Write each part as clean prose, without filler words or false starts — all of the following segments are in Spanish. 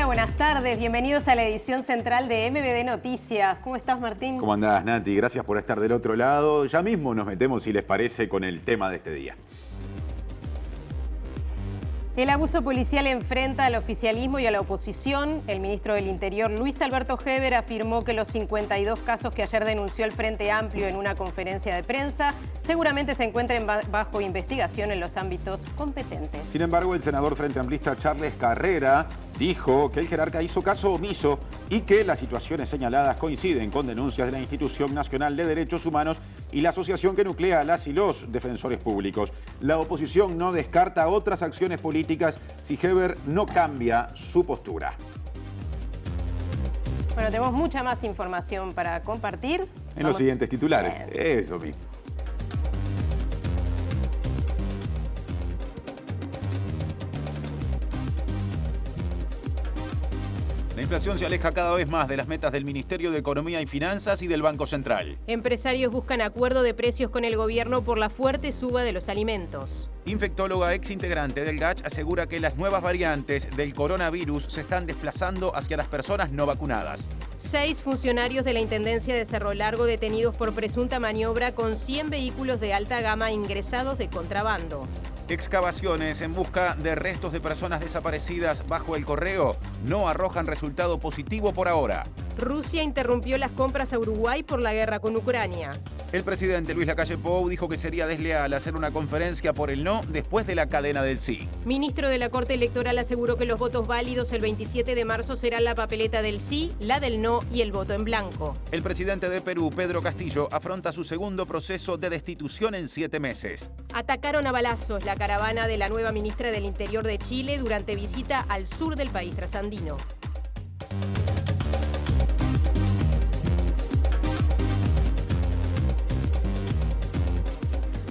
buenas tardes. Bienvenidos a la edición central de MBD Noticias. ¿Cómo estás, Martín? ¿Cómo andás, Nati? Gracias por estar del otro lado. Ya mismo nos metemos, si les parece, con el tema de este día. El abuso policial enfrenta al oficialismo y a la oposición. El ministro del Interior, Luis Alberto Heber, afirmó que los 52 casos que ayer denunció el Frente Amplio en una conferencia de prensa seguramente se encuentren bajo investigación en los ámbitos competentes. Sin embargo, el senador frente amplista Charles Carrera dijo que el jerarca hizo caso omiso y que las situaciones señaladas coinciden con denuncias de la Institución Nacional de Derechos Humanos y la asociación que nuclea a las y los defensores públicos. La oposición no descarta otras acciones políticas si Heber no cambia su postura. Bueno, tenemos mucha más información para compartir. En los siguientes titulares. Eso mismo. La inflación se aleja cada vez más de las metas del Ministerio de Economía y Finanzas y del Banco Central. Empresarios buscan acuerdo de precios con el gobierno por la fuerte suba de los alimentos. Infectóloga ex integrante del GACH asegura que las nuevas variantes del coronavirus se están desplazando hacia las personas no vacunadas. 6 funcionarios de la Intendencia de Cerro Largo detenidos por presunta maniobra con 100 vehículos de alta gama ingresados de contrabando. Excavaciones en busca de restos de personas desaparecidas bajo el correo no arrojan resultado positivo por ahora. Rusia interrumpió las compras a Uruguay por la guerra con Ucrania. El presidente Luis Lacalle Pou dijo que sería desleal hacer una conferencia por el no después de la cadena del sí. Ministro de la Corte Electoral aseguró que los votos válidos el 27 de marzo serán la papeleta del sí, la del no y el voto en blanco. El presidente de Perú, Pedro Castillo, afronta su segundo proceso de destitución en 7 meses. Atacaron a balazos la caravana de la nueva ministra del Interior de Chile durante visita al sur del país trasandino.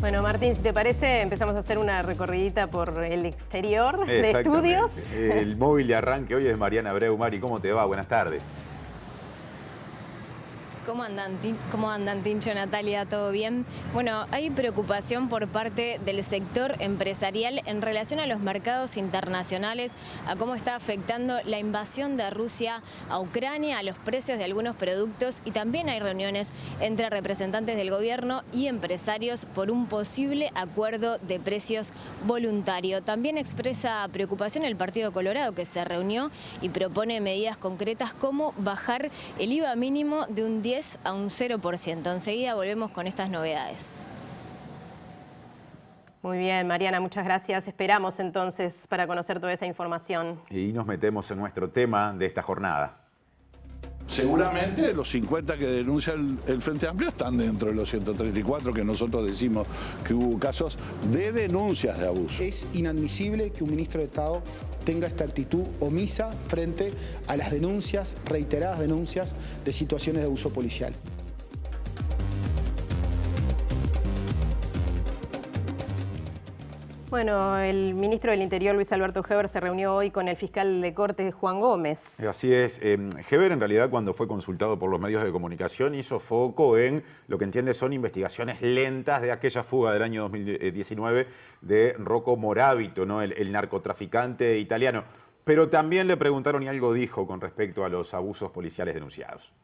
Bueno, Martín, si te parece, empezamos a hacer una recorridita por el exterior de estudios. El móvil de arranque hoy es Mariana Abreu. Mari, ¿cómo te va? Buenas tardes. ¿Cómo andan, Tincho, Natalia? ¿Todo bien? Bueno, hay preocupación por parte del sector empresarial en relación a los mercados internacionales, a cómo está afectando la invasión de Rusia a Ucrania, a los precios de algunos productos, y también hay reuniones entre representantes del gobierno y empresarios por un posible acuerdo de precios voluntario. También expresa preocupación el Partido Colorado, que se reunió y propone medidas concretas como bajar el IVA mínimo de un 10 a un 0%. Enseguida volvemos con estas novedades. Muy bien, Mariana, muchas gracias. Esperamos entonces para conocer toda esa información. Y nos metemos en nuestro tema de esta jornada. Seguramente los 50 que denuncia el Frente Amplio están dentro de los 134 que nosotros decimos que hubo casos de denuncias de abuso. Es inadmisible que un ministro de Estado tenga esta actitud omisa frente a las denuncias, reiteradas denuncias de situaciones de abuso policial. Bueno, el ministro del Interior, Luis Alberto Heber, se reunió hoy con el fiscal de Corte, Juan Gómez. Así es. Heber, en realidad, cuando fue consultado por los medios de comunicación, hizo foco en lo que entiende son investigaciones lentas de aquella fuga del año 2019 de Rocco Moravito, ¿no? el narcotraficante italiano. Pero también le preguntaron y algo dijo con respecto a los abusos policiales denunciados.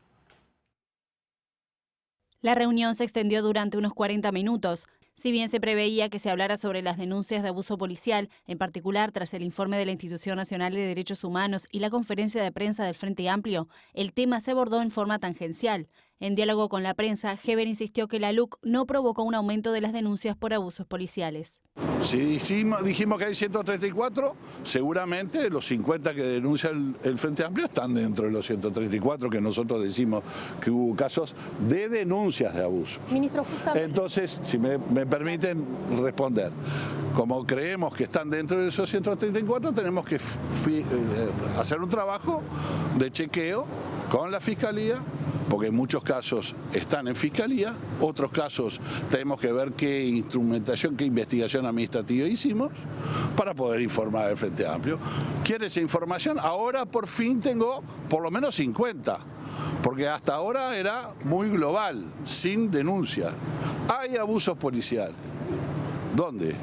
La reunión se extendió durante unos 40 minutos. Si bien se preveía que se hablara sobre las denuncias de abuso policial, en particular tras el informe de la Institución Nacional de Derechos Humanos y la conferencia de prensa del Frente Amplio, el tema se abordó en forma tangencial. En diálogo con la prensa, Heber insistió que la LUC no provocó un aumento de las denuncias por abusos policiales. Si dijimos que hay 134, seguramente los 50 que denuncia el Frente Amplio están dentro de los 134 que nosotros decimos que hubo casos de denuncias de abuso. Ministro, justamente... Entonces, si me permiten responder, como creemos que están dentro de esos 134, tenemos que hacer un trabajo de chequeo con la Fiscalía, porque en muchos casos están en Fiscalía, otros casos tenemos que ver qué instrumentación, qué investigación administrativa hicimos para poder informar al Frente Amplio. ¿Quiere esa información? Ahora por fin tengo por lo menos 50, porque hasta ahora era muy global, sin denuncia. Hay abusos policiales. ¿Dónde?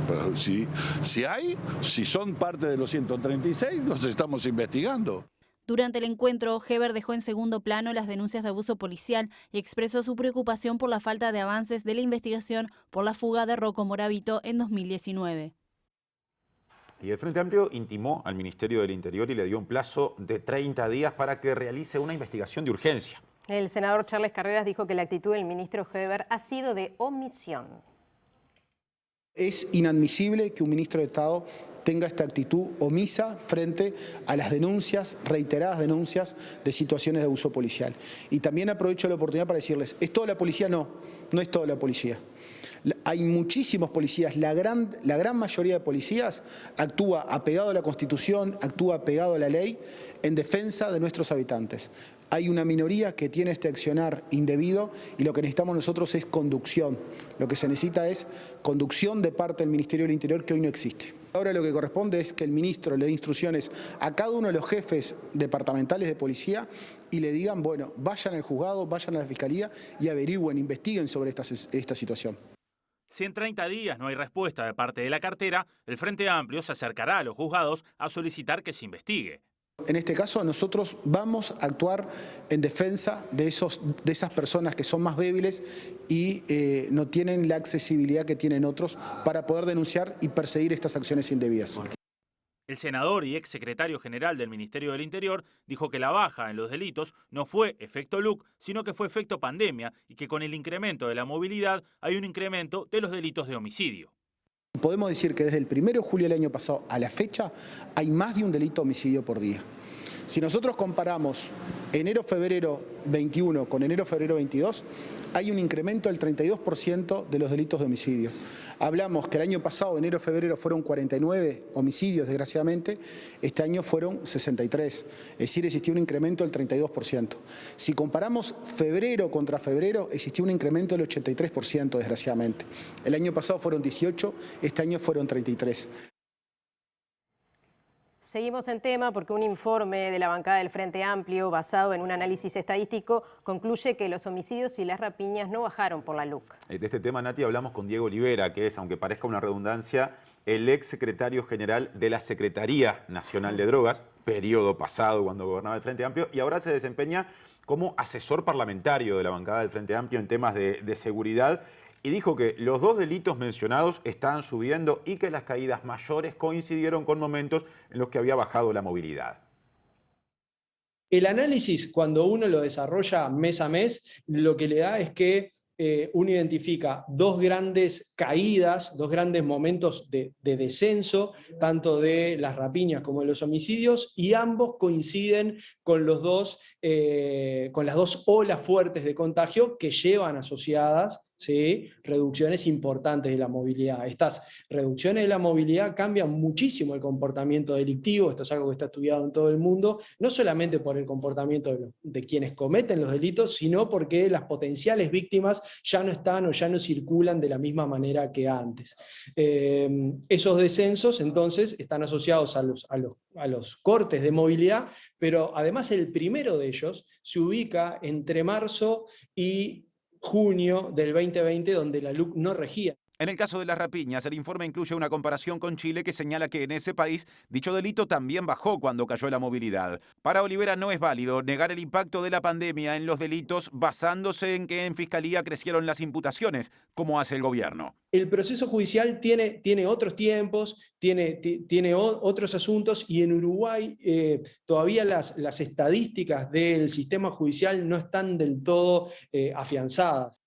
Pero si son parte de los 136, los estamos investigando. Durante el encuentro, Heber dejó en segundo plano las denuncias de abuso policial y expresó su preocupación por la falta de avances de la investigación por la fuga de Rocco Moravito en 2019. Y el Frente Amplio intimó al Ministerio del Interior y le dio un plazo de 30 días para que realice una investigación de urgencia. El senador Charles Carreras dijo que la actitud del ministro Heber ha sido de omisión. Es inadmisible que un ministro de Estado tenga esta actitud omisa frente a las denuncias, reiteradas denuncias de situaciones de abuso policial. Y también aprovecho la oportunidad para decirles, ¿es toda la policía? No, no es toda la policía. Hay muchísimos policías, la gran mayoría de policías actúa apegado a la Constitución, actúa apegado a la ley en defensa de nuestros habitantes. Hay una minoría que tiene este accionar indebido y lo que necesitamos nosotros es conducción. Lo que se necesita es conducción de parte del Ministerio del Interior que hoy no existe. Ahora lo que corresponde es que el ministro le dé instrucciones a cada uno de los jefes departamentales de policía y le digan, bueno, vayan al juzgado, vayan a la fiscalía y averigüen, investiguen sobre esta situación. Si en 30 días no hay respuesta de parte de la cartera, el Frente Amplio se acercará a los juzgados a solicitar que se investigue. En este caso nosotros vamos a actuar en defensa de esas personas que son más débiles y no tienen la accesibilidad que tienen otros para poder denunciar y perseguir estas acciones indebidas. El senador y exsecretario general del Ministerio del Interior dijo que la baja en los delitos no fue efecto LUC, sino que fue efecto pandemia y que con el incremento de la movilidad hay un incremento de los delitos de homicidio. Podemos decir que desde el 1 de julio del año pasado a la fecha hay más de un delito de homicidio por día. Si nosotros comparamos enero-febrero 21 con enero-febrero 22, hay un incremento del 32% de los delitos de homicidio. Hablamos que el año pasado, enero-febrero, fueron 49 homicidios, desgraciadamente, este año fueron 63, es decir, existió un incremento del 32%. Si comparamos febrero contra febrero, existió un incremento del 83%, desgraciadamente. El año pasado fueron 18, este año fueron 33. Seguimos en tema porque un informe de la bancada del Frente Amplio, basado en un análisis estadístico, concluye que los homicidios y las rapiñas no bajaron por la LUC. De este tema, Nati, hablamos con Diego Olivera, que es, aunque parezca una redundancia, el ex secretario general de la Secretaría Nacional de Drogas, periodo pasado cuando gobernaba el Frente Amplio, y ahora se desempeña como asesor parlamentario de la bancada del Frente Amplio en temas de seguridad. Y dijo que los dos delitos mencionados están subiendo y que las caídas mayores coincidieron con momentos en los que había bajado la movilidad. El análisis, cuando uno lo desarrolla mes a mes, lo que le da es que uno identifica dos grandes caídas, dos grandes momentos de descenso, tanto de las rapiñas como de los homicidios, y ambos coinciden con las dos olas fuertes de contagio que llevan asociadas, ¿sí?, reducciones importantes de la movilidad. Estas reducciones de la movilidad cambian muchísimo el comportamiento delictivo. Esto es algo que está estudiado en todo el mundo, no solamente por el comportamiento de quienes cometen los delitos, sino porque las potenciales víctimas ya no están o ya no circulan de la misma manera que antes. Esos descensos entonces están asociados a los cortes de movilidad, pero además el primero de ellos se ubica entre marzo y junio del 2020, donde la LUC no regía. En el caso de las rapiñas, el informe incluye una comparación con Chile que señala que en ese país dicho delito también bajó cuando cayó la movilidad. Para Olivera no es válido negar el impacto de la pandemia en los delitos basándose en que en Fiscalía crecieron las imputaciones, como hace el gobierno. El proceso judicial tiene otros tiempos, tiene otros asuntos, y en Uruguay todavía las estadísticas del sistema judicial no están del todo afianzadas.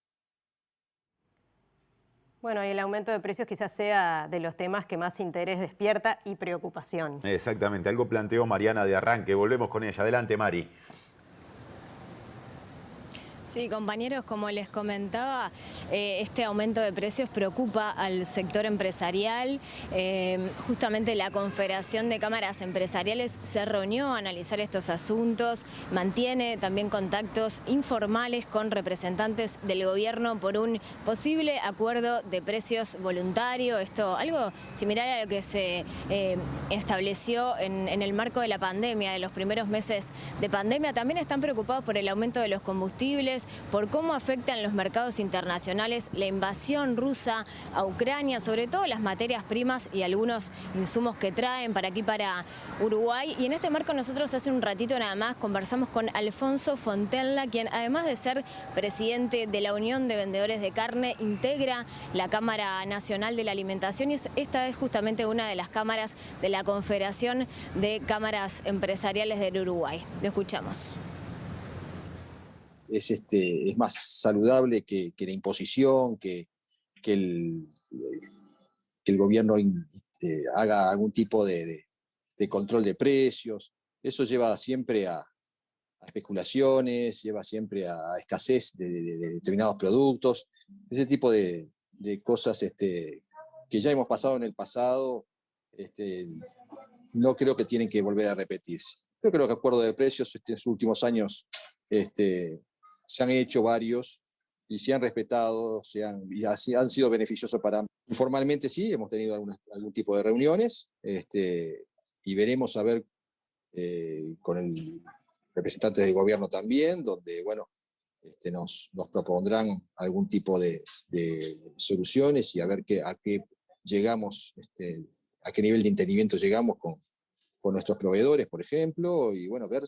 Bueno, y el aumento de precios quizás sea de los temas que más interés despierta y preocupación. Exactamente, algo planteó Mariana de arranque. Volvemos con ella. Adelante, Mari. Sí, compañeros, como les comentaba, este aumento de precios preocupa al sector empresarial. Justamente la Confederación de Cámaras Empresariales se reunió a analizar estos asuntos, mantiene también contactos informales con representantes del gobierno por un posible acuerdo de precios voluntario. Esto algo similar a lo que se estableció en el marco de la pandemia, de los primeros meses de pandemia. También están preocupados por el aumento de los combustibles. preocupaciones por cómo afectan los mercados internacionales la invasión rusa a Ucrania, sobre todo las materias primas y algunos insumos que traen para aquí, para Uruguay. Y en este marco nosotros hace un ratito nada más conversamos con Alfonso Fontella, quien además de ser presidente de la Unión de Vendedores de Carne, integra la Cámara Nacional de la Alimentación y esta es justamente una de las cámaras de la Confederación de Cámaras Empresariales del Uruguay. Lo escuchamos. Es más saludable que la imposición, que el gobierno haga algún tipo de control de precios. Eso lleva siempre a especulaciones, lleva siempre a escasez de determinados productos. Ese tipo de cosas que ya hemos pasado en el pasado, no creo que tienen que volver a repetirse. Yo creo que acuerdos de precios en los últimos años se han hecho varios y se han respetado, y así han sido beneficiosos para... Informalmente sí, hemos tenido algún tipo de reuniones y veremos a ver con el representantes del gobierno también, donde bueno, nos propondrán algún tipo de soluciones y a ver a qué llegamos, a qué nivel de entendimiento llegamos con nuestros proveedores, por ejemplo, y bueno, ver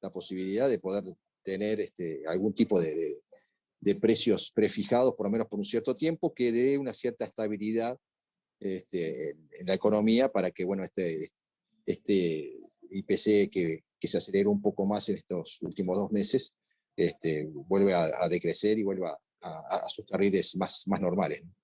la posibilidad de poder tener algún tipo de precios prefijados, por lo menos por un cierto tiempo, que dé una cierta estabilidad en la economía para que bueno, este IPC que se aceleró un poco más en estos últimos 2 meses, vuelve a decrecer y vuelva a sus carriles más normales, ¿no?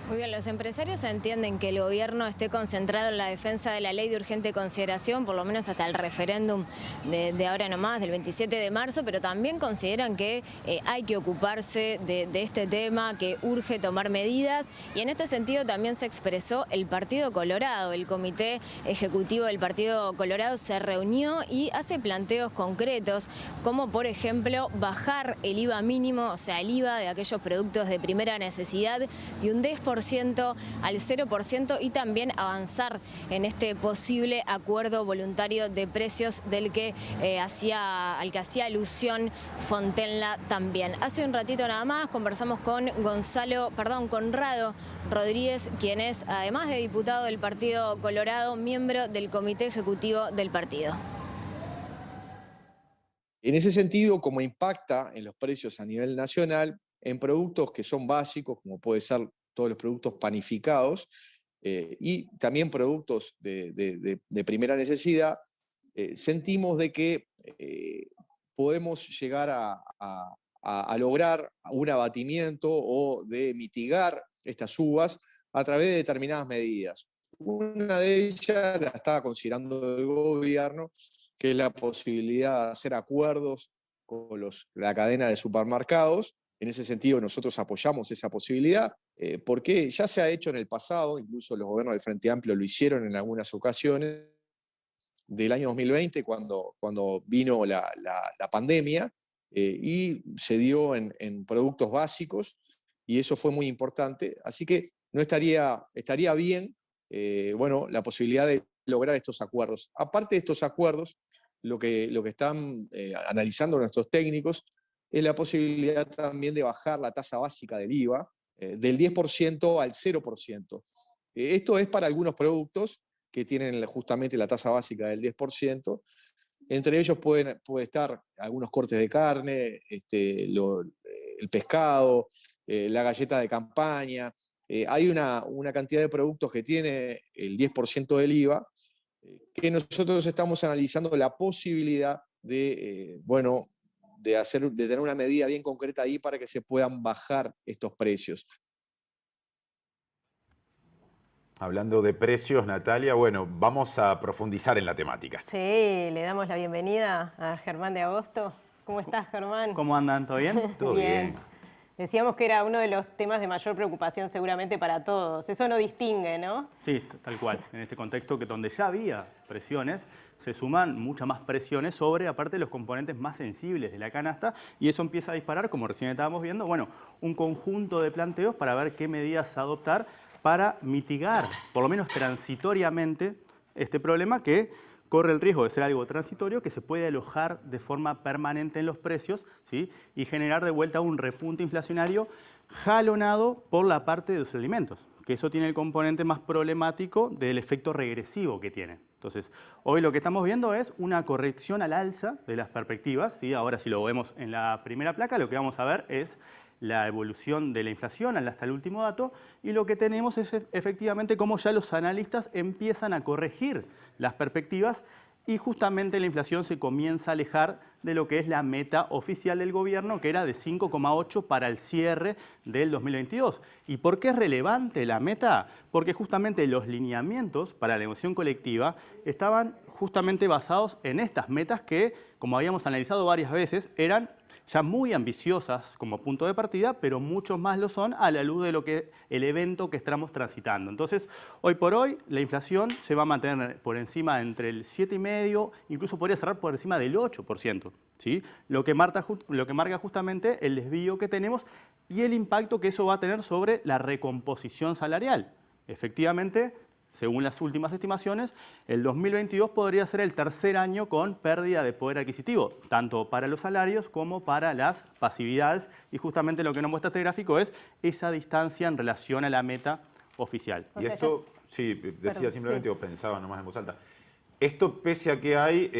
Muy bien, los empresarios entienden que el gobierno esté concentrado en la defensa de la ley de urgente consideración, por lo menos hasta el referéndum de ahora nomás, del 27 de marzo, pero también consideran que hay que ocuparse de este tema, que urge tomar medidas. Y en este sentido también se expresó el Partido Colorado. El Comité Ejecutivo del Partido Colorado se reunió y hace planteos concretos, como por ejemplo bajar el IVA mínimo, o sea, el IVA de aquellos productos de primera necesidad, de un 10% al 0% y también avanzar en este posible acuerdo voluntario de precios al que hacía alusión Fontella también. Hace un ratito nada más conversamos con Conrado Rodríguez, quien es, además de diputado del Partido Colorado, miembro del Comité Ejecutivo del partido. En ese sentido, como impacta en los precios a nivel nacional, en productos que son básicos, como puede ser todos los productos panificados y también productos de primera necesidad, sentimos de que podemos llegar a lograr un abatimiento o de mitigar estas subas a través de determinadas medidas. Una de ellas la está considerando el gobierno, que es la posibilidad de hacer acuerdos con la cadena de supermercados. En ese sentido, nosotros apoyamos esa posibilidad, porque ya se ha hecho en el pasado, incluso los gobiernos del Frente Amplio lo hicieron en algunas ocasiones, del año 2020, cuando vino la pandemia, y se dio en productos básicos, y eso fue muy importante. Así que no estaría bien bueno, la posibilidad de lograr estos acuerdos. Aparte de estos acuerdos, lo que están analizando nuestros técnicos es la posibilidad también de bajar la tasa básica del IVA del 10% al 0%. Esto es para algunos productos que tienen justamente la tasa básica del 10%. Entre ellos puede estar algunos cortes de carne, el pescado, la galleta de campaña. Hay una cantidad de productos que tiene el 10% del IVA, que nosotros estamos analizando la posibilidad de, bueno, de tener una medida bien concreta ahí para que se puedan bajar estos precios. Hablando de precios, Natalia, bueno, vamos a profundizar en la temática. Sí, le damos la bienvenida a Germán de Agosto. ¿Cómo estás, Germán? ¿Cómo andan? ¿Todo bien? Todo bien. Decíamos que era uno de los temas de mayor preocupación seguramente para todos. Eso no distingue, ¿no? Sí, tal cual. En este contexto que donde ya había presiones, se suman muchas más presiones sobre, aparte, los componentes más sensibles de la canasta, y eso empieza a disparar, como recién estábamos viendo, bueno, un conjunto de planteos para ver qué medidas adoptar para mitigar, por lo menos transitoriamente, este problema que, corre el riesgo de ser algo transitorio que se puede alojar de forma permanente en los precios, ¿sí? Y generar de vuelta un repunte inflacionario jalonado por la parte de los alimentos, que eso tiene el componente más problemático del efecto regresivo que tiene. Entonces, hoy lo que estamos viendo es una corrección al alza de las perspectivas, ¿sí? Ahora, si lo vemos en la primera placa, lo que vamos a ver es la evolución de la inflación hasta el último dato, y lo que tenemos es efectivamente cómo ya los analistas empiezan a corregir las perspectivas y justamente la inflación se comienza a alejar de lo que es la meta oficial del gobierno, que era de 5,8 para el cierre del 2022. ¿Y por qué es relevante la meta? Porque justamente los lineamientos para la negociación colectiva estaban justamente basados en estas metas que, como habíamos analizado varias veces, eran ya muy ambiciosas como punto de partida, pero muchos más lo son a la luz de lo que el evento que estamos transitando. Entonces, hoy por hoy, la inflación se va a mantener por encima entre el 7,5%, incluso podría cerrar por encima del 8%, ¿sí? Lo que marca justamente el desvío que tenemos y el impacto que eso va a tener sobre la recomposición salarial. Efectivamente, según las últimas estimaciones, el 2022 podría ser el tercer año con pérdida de poder adquisitivo, tanto para los salarios como para las pasividades. Y justamente lo que nos muestra este gráfico es esa distancia en relación a la meta oficial. Y esto, sí, decía simplemente, o pensaba nomás en voz alta, esto pese a que hay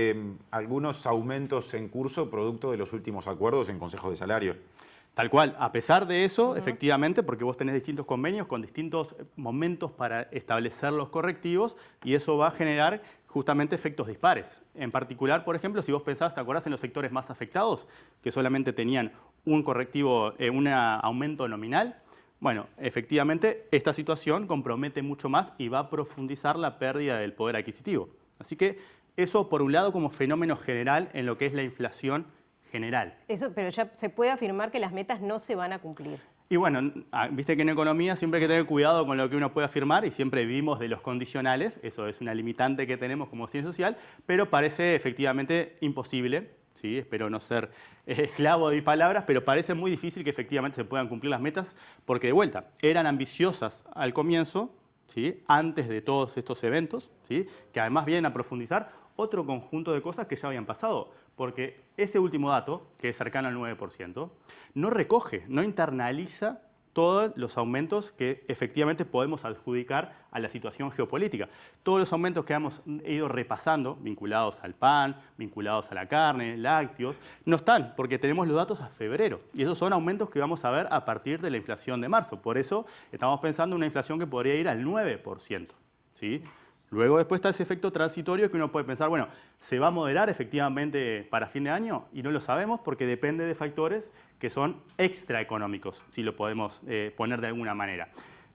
algunos aumentos en curso producto de los últimos acuerdos en consejos de salario. Tal cual, a pesar de eso, efectivamente, porque vos tenés distintos convenios con distintos momentos para establecer los correctivos y eso va a generar justamente efectos dispares. En particular, por ejemplo, si vos pensás, ¿te acordás en los sectores más afectados que solamente tenían un correctivo, un aumento nominal? Bueno, efectivamente, esta situación compromete mucho más y va a profundizar la pérdida del poder adquisitivo. Así que eso, por un lado, como fenómeno general en lo que es la inflación general. Eso, pero ya se puede afirmar que las metas no se van a cumplir. Y bueno, viste que en economía siempre hay que tener cuidado con lo que uno puede afirmar y siempre vivimos de los condicionales, eso es una limitante que tenemos como ciencia social, pero parece efectivamente imposible, ¿sí? Espero no ser esclavo de mis palabras, pero parece muy difícil que efectivamente se puedan cumplir las metas porque de vuelta, eran ambiciosas al comienzo, ¿sí? Antes de todos estos eventos, ¿sí? Que además vienen a profundizar otro conjunto de cosas que ya habían pasado. Porque este último dato, que es cercano al 9%, no recoge, no internaliza todos los aumentos que efectivamente podemos adjudicar a la situación geopolítica. Todos los aumentos que hemos ido repasando, vinculados al pan, vinculados a la carne, lácteos, no están, porque tenemos los datos a febrero. Y esos son aumentos que vamos a ver a partir de la inflación de marzo. Por eso estamos pensando en una inflación que podría ir al 9%, ¿sí? Luego después está ese efecto transitorio que uno puede pensar, bueno, ¿se va a moderar efectivamente para fin de año? Y no lo sabemos porque depende de factores que son extraeconómicos, si lo podemos poner de alguna manera.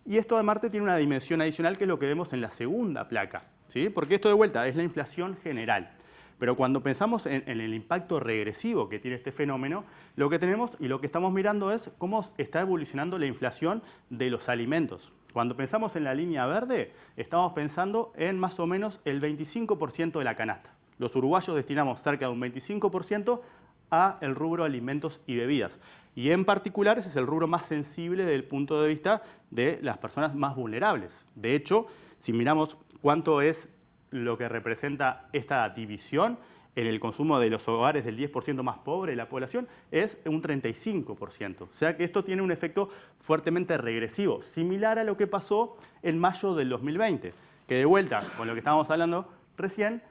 Y esto de Marte tiene una dimensión adicional que es lo que vemos en la segunda placa, ¿sí? Porque esto de vuelta es la inflación general. Pero cuando pensamos en el impacto regresivo que tiene este fenómeno, lo que tenemos y lo que estamos mirando es cómo está evolucionando la inflación de los alimentos. Cuando pensamos en la línea verde, estamos pensando en más o menos el 25% de la canasta. Los uruguayos destinamos cerca de un 25% a el rubro alimentos y bebidas. Y en particular ese es el rubro más sensible desde el punto de vista de las personas más vulnerables. De hecho, si miramos cuánto es lo que representa esta división en el consumo de los hogares del 10% más pobre de la población, es un 35%. O sea que esto tiene un efecto fuertemente regresivo, similar a lo que pasó en mayo del 2020, que de vuelta, con lo que estábamos hablando recién,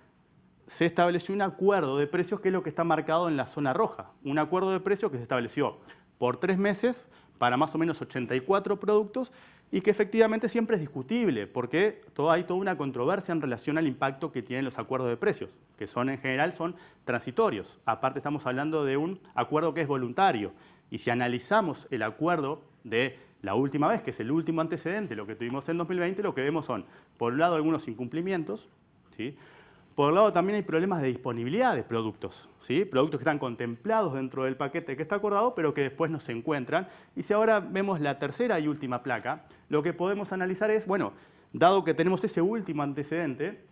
se estableció un acuerdo de precios que es lo que está marcado en la zona roja. Un acuerdo de precios que se estableció por 3 meses para más o menos 84 productos y que efectivamente siempre es discutible porque hay toda una controversia en relación al impacto que tienen los acuerdos de precios, que son en general son transitorios. Aparte estamos hablando de un acuerdo que es voluntario y si analizamos el acuerdo de la última vez, que es el último antecedente, lo que tuvimos en 2020, lo que vemos son, por un lado, algunos incumplimientos, ¿sí? Por otro lado, también hay problemas de disponibilidad de productos, ¿sí? Productos que están contemplados dentro del paquete que está acordado, pero que después no se encuentran. Y si ahora vemos la tercera y última placa, lo que podemos analizar es, bueno, dado que tenemos ese último antecedente,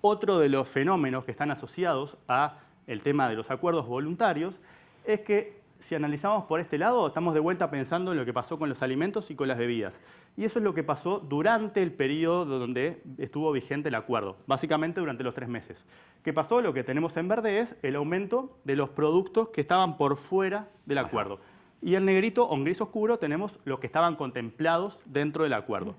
otro de los fenómenos que están asociados al tema de los acuerdos voluntarios es que si analizamos por este lado, estamos de vuelta pensando en lo que pasó con los alimentos y con las bebidas. Y eso es lo que pasó durante el periodo donde estuvo vigente el acuerdo, básicamente durante los 3 meses. ¿Qué pasó? Lo que tenemos en verde es el aumento de los productos que estaban por fuera del acuerdo. Y en negrito o en gris oscuro tenemos los que estaban contemplados dentro del acuerdo.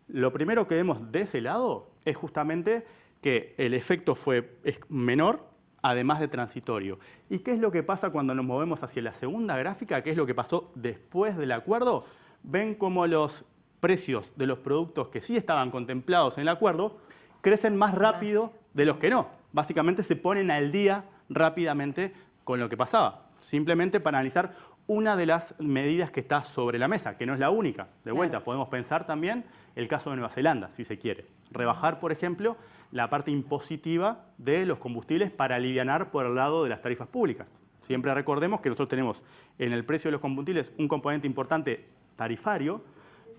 Lo primero que vemos de ese lado es justamente que el efecto es menor, además de transitorio. ¿Y qué es lo que pasa cuando nos movemos hacia la segunda gráfica? ¿Qué es lo que pasó después del acuerdo? Ven cómo los precios de los productos que sí estaban contemplados en el acuerdo crecen más rápido de los que no. Básicamente se ponen al día rápidamente con lo que pasaba. Simplemente para analizar una de las medidas que está sobre la mesa, que no es la única. De vuelta, podemos pensar también el caso de Nueva Zelanda, si se quiere. Rebajar, por ejemplo, la parte impositiva de los combustibles para alivianar por el lado de las tarifas públicas. Siempre recordemos que nosotros tenemos en el precio de los combustibles un componente importante tarifario,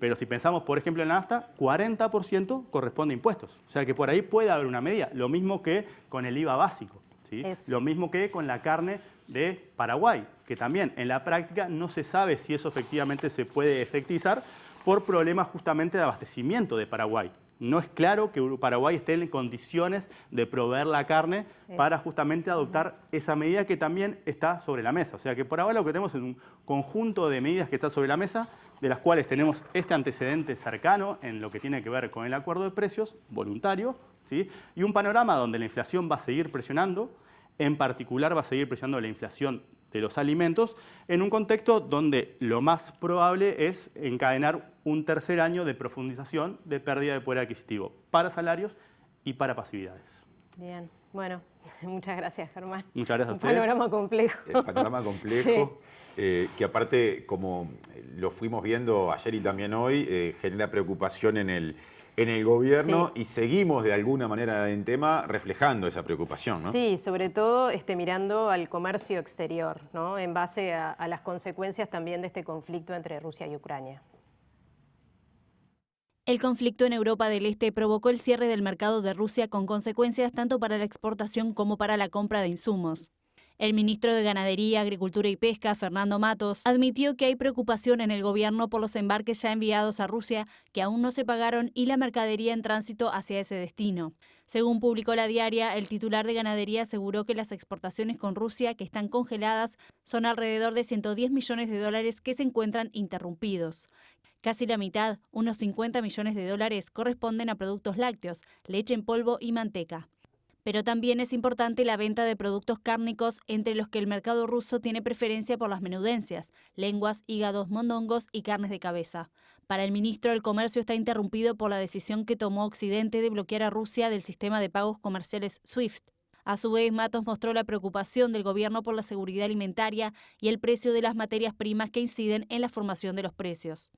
pero si pensamos, por ejemplo, en la nafta, 40% corresponde a impuestos. O sea que por ahí puede haber una medida, lo mismo que con el IVA básico, ¿sí? Lo mismo que con la carne de Paraguay, que también en la práctica no se sabe si eso efectivamente se puede efectivizar por problemas justamente de abastecimiento de Paraguay. No es claro que Paraguay esté en condiciones de proveer la carne para justamente adoptar esa medida que también está sobre la mesa. O sea que por ahora lo que tenemos es un conjunto de medidas que está sobre la mesa, de las cuales tenemos este antecedente cercano en lo que tiene que ver con el acuerdo de precios, voluntario, ¿sí? Y un panorama donde la inflación va a seguir presionando, en particular va a seguir presionando la inflación de los alimentos, en un contexto donde lo más probable es encadenar un tercer año de profundización de pérdida de poder adquisitivo para salarios y para pasividades. Bien, bueno, muchas gracias, Germán. Muchas gracias a ustedes. Panorama complejo. Panorama complejo, sí. Que aparte, como lo fuimos viendo ayer y también hoy, genera preocupación en el gobierno, sí. Y seguimos de alguna manera en tema reflejando esa preocupación, ¿no? Sí, sobre todo mirando al comercio exterior, ¿no? En base a las consecuencias también de este conflicto entre Rusia y Ucrania. El conflicto en Europa del Este provocó el cierre del mercado de Rusia con consecuencias tanto para la exportación como para la compra de insumos. El ministro de Ganadería, Agricultura y Pesca, Fernando Matos, admitió que hay preocupación en el gobierno por los embarques ya enviados a Rusia que aún no se pagaron y la mercadería en tránsito hacia ese destino. Según publicó La Diaria, el titular de Ganadería aseguró que las exportaciones con Rusia, que están congeladas, son alrededor de $110 millones que se encuentran interrumpidos. Casi la mitad, unos $50 millones, corresponden a productos lácteos, leche en polvo y manteca. Pero también es importante la venta de productos cárnicos, entre los que el mercado ruso tiene preferencia por las menudencias, lenguas, hígados, mondongos y carnes de cabeza. Para el ministro, el comercio está interrumpido por la decisión que tomó Occidente de bloquear a Rusia del sistema de pagos comerciales SWIFT. A su vez, Matos mostró la preocupación del gobierno por la seguridad alimentaria y el precio de las materias primas que inciden en la formación de los precios.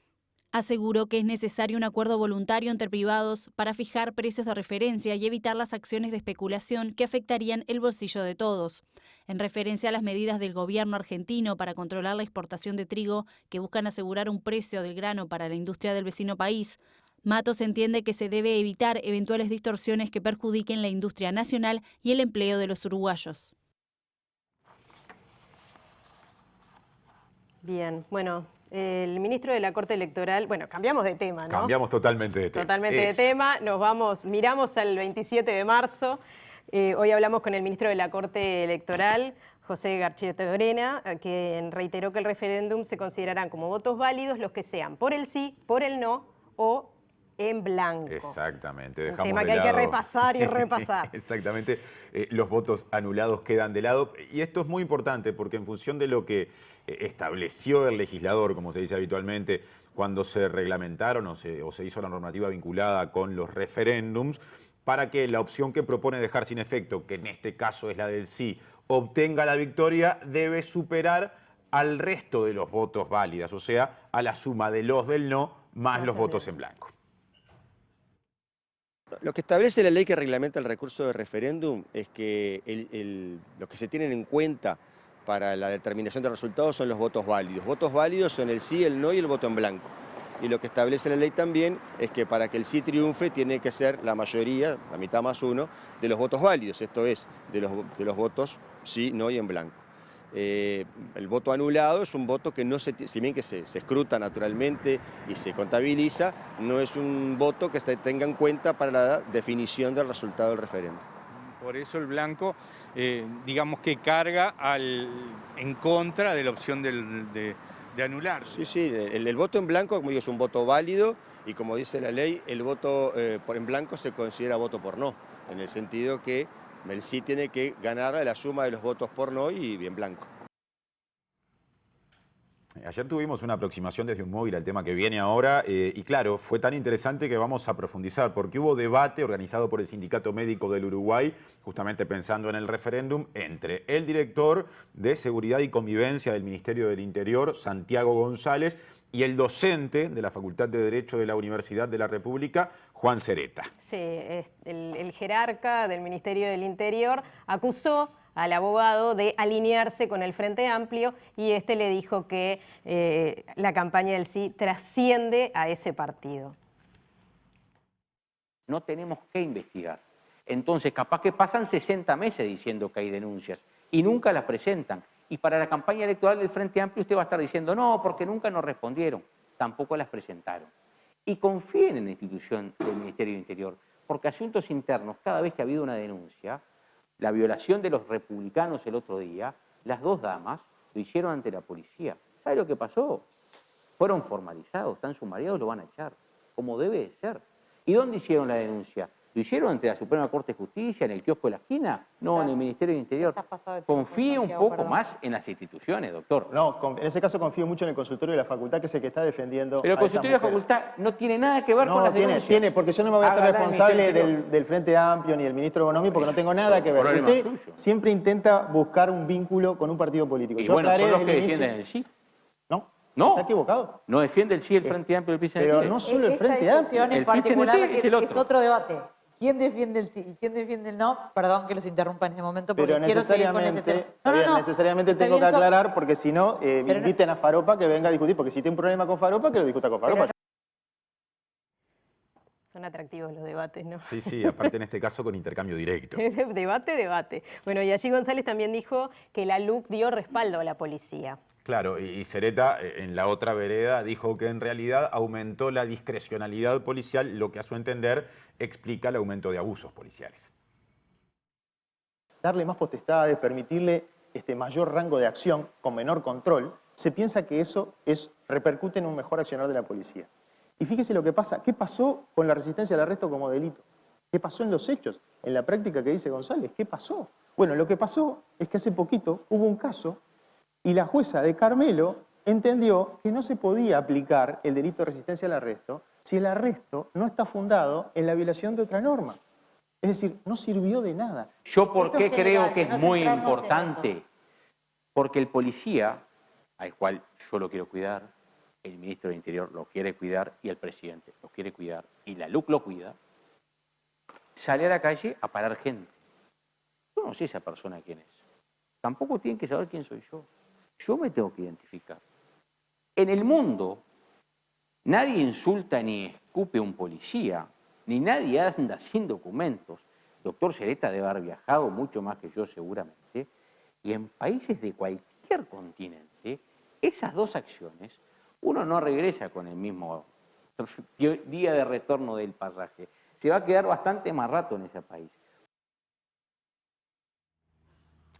Aseguró que es necesario un acuerdo voluntario entre privados para fijar precios de referencia y evitar las acciones de especulación que afectarían el bolsillo de todos. En referencia a las medidas del gobierno argentino para controlar la exportación de trigo, que buscan asegurar un precio del grano para la industria del vecino país, Matos entiende que se debe evitar eventuales distorsiones que perjudiquen la industria nacional y el empleo de los uruguayos. Bien, bueno, el ministro de la Corte Electoral, bueno, cambiamos de tema, ¿no? Cambiamos totalmente de tema. Totalmente de tema, miramos al 27 de marzo, hoy hablamos con el ministro de la Corte Electoral, José Garchitorena, quien reiteró que el referéndum se considerarán como votos válidos los que sean por el sí, por el no o en blanco. Exactamente. Un tema que hay que repasar y repasar. Exactamente. Los votos anulados quedan de lado. Y esto es muy importante porque en función de lo que estableció el legislador, como se dice habitualmente, cuando se reglamentaron o se hizo la normativa vinculada con los referéndums, para que la opción que propone dejar sin efecto, que en este caso es la del sí, obtenga la victoria, debe superar al resto de los votos válidos, o sea, a la suma de los del no más los votos en blanco. Lo que establece la ley que reglamenta el recurso de referéndum es que lo que se tienen en cuenta para la determinación de resultados son los votos válidos. Votos válidos son el sí, el no y el voto en blanco. Y lo que establece la ley también es que para que el sí triunfe tiene que ser la mayoría, la mitad más uno, de los votos válidos, esto es, de los votos sí, no y en blanco. El voto anulado es un voto que no si bien que se escruta naturalmente y se contabiliza, no es un voto que se tenga en cuenta para la definición del resultado del referéndum. Por eso el blanco, digamos que carga en contra de la opción de anular. Sí, el voto en blanco, como digo, es un voto válido y como dice la ley, el voto en blanco se considera voto por no, en el sentido que el sí tiene que ganar la suma de los votos por no y bien blanco. Ayer tuvimos una aproximación desde un móvil al tema que viene ahora y claro, fue tan interesante que vamos a profundizar porque hubo debate organizado por el Sindicato Médico del Uruguay, justamente pensando en el referéndum, entre el director de Seguridad y Convivencia del Ministerio del Interior, Santiago González, y el docente de la Facultad de Derecho de la Universidad de la República, Juan Cereta. Sí, el jerarca del Ministerio del Interior acusó al abogado de alinearse con el Frente Amplio y este le dijo que la campaña del sí trasciende a ese partido. No tenemos que investigar. Entonces, capaz que pasan 60 meses diciendo que hay denuncias y nunca las presentan. Y para la campaña electoral del Frente Amplio usted va a estar diciendo no, porque nunca nos respondieron. Tampoco las presentaron. Y confíen en la institución del Ministerio del Interior, porque asuntos internos, cada vez que ha habido una denuncia, la violación de los republicanos el otro día, las dos damas lo hicieron ante la policía. ¿Sabe lo que pasó? Fueron formalizados, están sumariados, lo van a echar, como debe de ser. ¿Y dónde hicieron la denuncia? ¿Lo hicieron ante la Suprema Corte de Justicia, en el kiosco de la esquina? No, en el Ministerio del Interior. Confíe un poco más en las instituciones, doctor. No, en ese caso confío mucho en el consultorio de la facultad, que es el que está defendiendo. Pero el consultorio de la facultad no tiene nada que ver con las denuncias. Tiene, porque yo no me voy a hacer responsable del Frente Amplio ni del ministro de Economía, porque no tengo nada que ver. Usted siempre intenta buscar un vínculo con un partido político. Y bueno, son los que defienden el sí. No, está equivocado. No defiende el sí el Frente Amplio del PCN. Pero no solo el Frente Amplio. En particular es otro debate. ¿Quién defiende el sí y quién defiende el no? Perdón que los interrumpa en este momento porque quiero seguir con este tema. No, necesariamente tengo que aclarar porque si no, inviten a Faropa que venga a discutir, porque si tiene un problema con Faropa, que lo discuta con Faropa. Son atractivos los debates, ¿no? Sí, aparte en este caso con intercambio directo. Debate. Bueno, y allí González también dijo que la LUC dio respaldo a la policía. Claro, y Cereta en la otra vereda dijo que en realidad aumentó la discrecionalidad policial, lo que a su entender explica el aumento de abusos policiales. Darle más potestades, permitirle mayor rango de acción con menor control, se piensa que eso repercute en un mejor accionar de la policía. Y fíjese lo que pasa. ¿Qué pasó con la resistencia al arresto como delito? ¿Qué pasó en los hechos? En la práctica que dice González, ¿qué pasó? Bueno, lo que pasó es que hace poquito hubo un caso y la jueza de Carmelo entendió que no se podía aplicar el delito de resistencia al arresto si el arresto no está fundado en la violación de otra norma. Es decir, no sirvió de nada. ¿Yo por qué creo que es muy importante? Porque el policía, al cual yo lo quiero cuidar, el ministro del Interior lo quiere cuidar y el presidente lo quiere cuidar y la LUC lo cuida, sale a la calle a parar gente. Yo no sé esa persona quién es. Tampoco tienen que saber quién soy yo. Yo me tengo que identificar. En el mundo, nadie insulta ni escupe a un policía, ni nadie anda sin documentos. El doctor Cereta debe haber viajado mucho más que yo seguramente. Y en países de cualquier continente, esas dos acciones, uno no regresa con el mismo día de retorno del pasaje. Se va a quedar bastante más rato en ese país.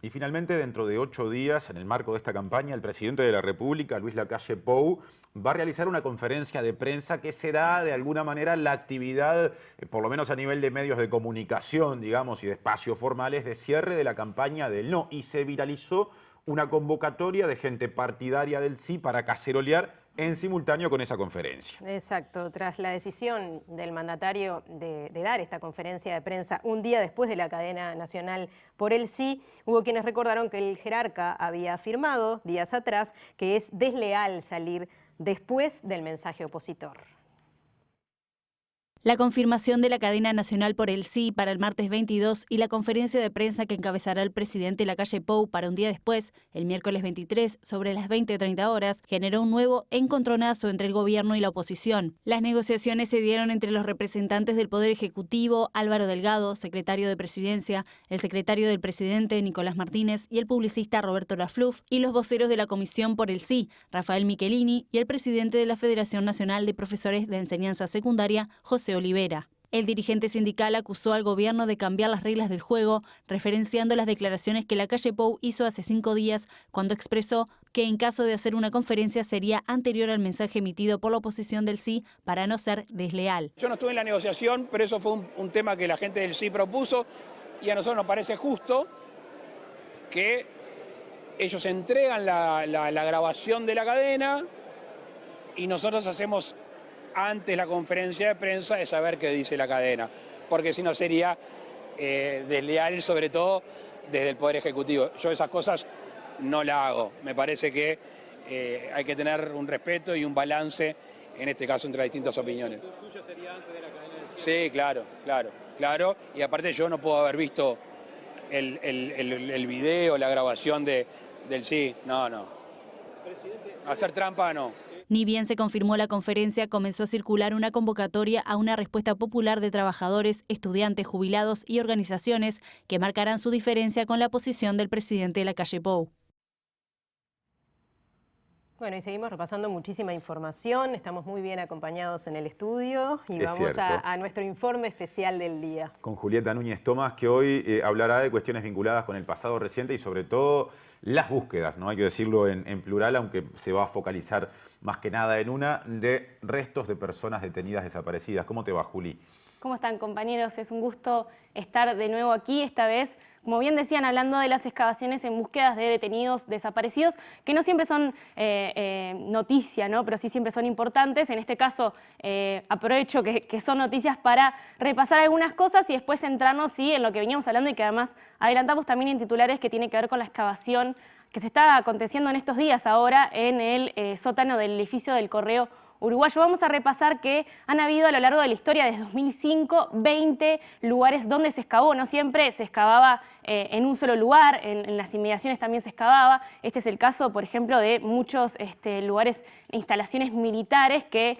Y finalmente, dentro de 8 días, en el marco de esta campaña, el presidente de la República, Luis Lacalle Pou, va a realizar una conferencia de prensa que será, de alguna manera, la actividad, por lo menos a nivel de medios de comunicación, digamos, y de espacios formales, de cierre de la campaña del no. Y se viralizó una convocatoria de gente partidaria del sí para cacerolear en simultáneo con esa conferencia. Exacto, tras la decisión del mandatario de dar esta conferencia de prensa un día después de la cadena nacional por el sí, hubo quienes recordaron que el jerarca había afirmado días atrás que es desleal salir después del mensaje opositor. La confirmación de la cadena nacional por el sí para el martes 22 y la conferencia de prensa que encabezará el presidente Lacalle Pou para un día después, el miércoles 23, sobre las 20:30 horas, generó un nuevo encontronazo entre el gobierno y la oposición. Las negociaciones se dieron entre los representantes del Poder Ejecutivo, Álvaro Delgado, secretario de Presidencia, el secretario del presidente, Nicolás Martínez, y el publicista Roberto Lafluf, y los voceros de la Comisión por el Sí, Rafael Michelini, y el presidente de la Federación Nacional de Profesores de Enseñanza Secundaria, José Olivera. El dirigente sindical acusó al gobierno de cambiar las reglas del juego, referenciando las declaraciones que Lacalle Pou hizo hace 5 días, cuando expresó que en caso de hacer una conferencia sería anterior al mensaje emitido por la oposición del sí para no ser desleal. Yo no estuve en la negociación, pero eso fue un tema que la gente del sí propuso y a nosotros nos parece justo que ellos entregan la grabación de la cadena y nosotros hacemos antes la conferencia de prensa de saber qué dice la cadena, porque si no sería desleal, sobre todo desde el Poder Ejecutivo. Yo esas cosas no las hago. Me parece que hay que tener un respeto y un balance, en este caso, entre las distintas opiniones. ¿Lo suyo sería antes de la cadena del sí? Sí, claro. Y aparte yo no puedo haber visto el video, la grabación del sí. No. Hacer trampa, no. Ni bien se confirmó la conferencia, comenzó a circular una convocatoria a una respuesta popular de trabajadores, estudiantes, jubilados y organizaciones que marcarán su diferencia con la posición del presidente Lacalle Pou. Bueno, y seguimos repasando muchísima información, estamos muy bien acompañados en el estudio y vamos a nuestro informe especial del día. Con Julieta Núñez Tomás, que hoy hablará de cuestiones vinculadas con el pasado reciente y sobre todo las búsquedas, ¿no? Hay que decirlo en plural, aunque se va a focalizar más que nada en una, de restos de personas detenidas desaparecidas. ¿Cómo te va, Juli? ¿Cómo están, compañeros? Es un gusto estar de nuevo aquí, esta vez, como bien decían, hablando de las excavaciones en búsquedas de detenidos desaparecidos, que no siempre son noticia, ¿no? Pero sí siempre son importantes. En este caso, aprovecho que son noticias para repasar algunas cosas y después centrarnos en lo que veníamos hablando y que además adelantamos también en titulares, que tiene que ver con la excavación que se está aconteciendo en estos días ahora en el sótano del edificio del Correo Uruguayo. Vamos a repasar que han habido a lo largo de la historia, desde 2005, 20 lugares donde se excavó. No siempre se excavaba en un solo lugar, en las inmediaciones también se excavaba. Este es el caso, por ejemplo, de muchos lugares, instalaciones militares que,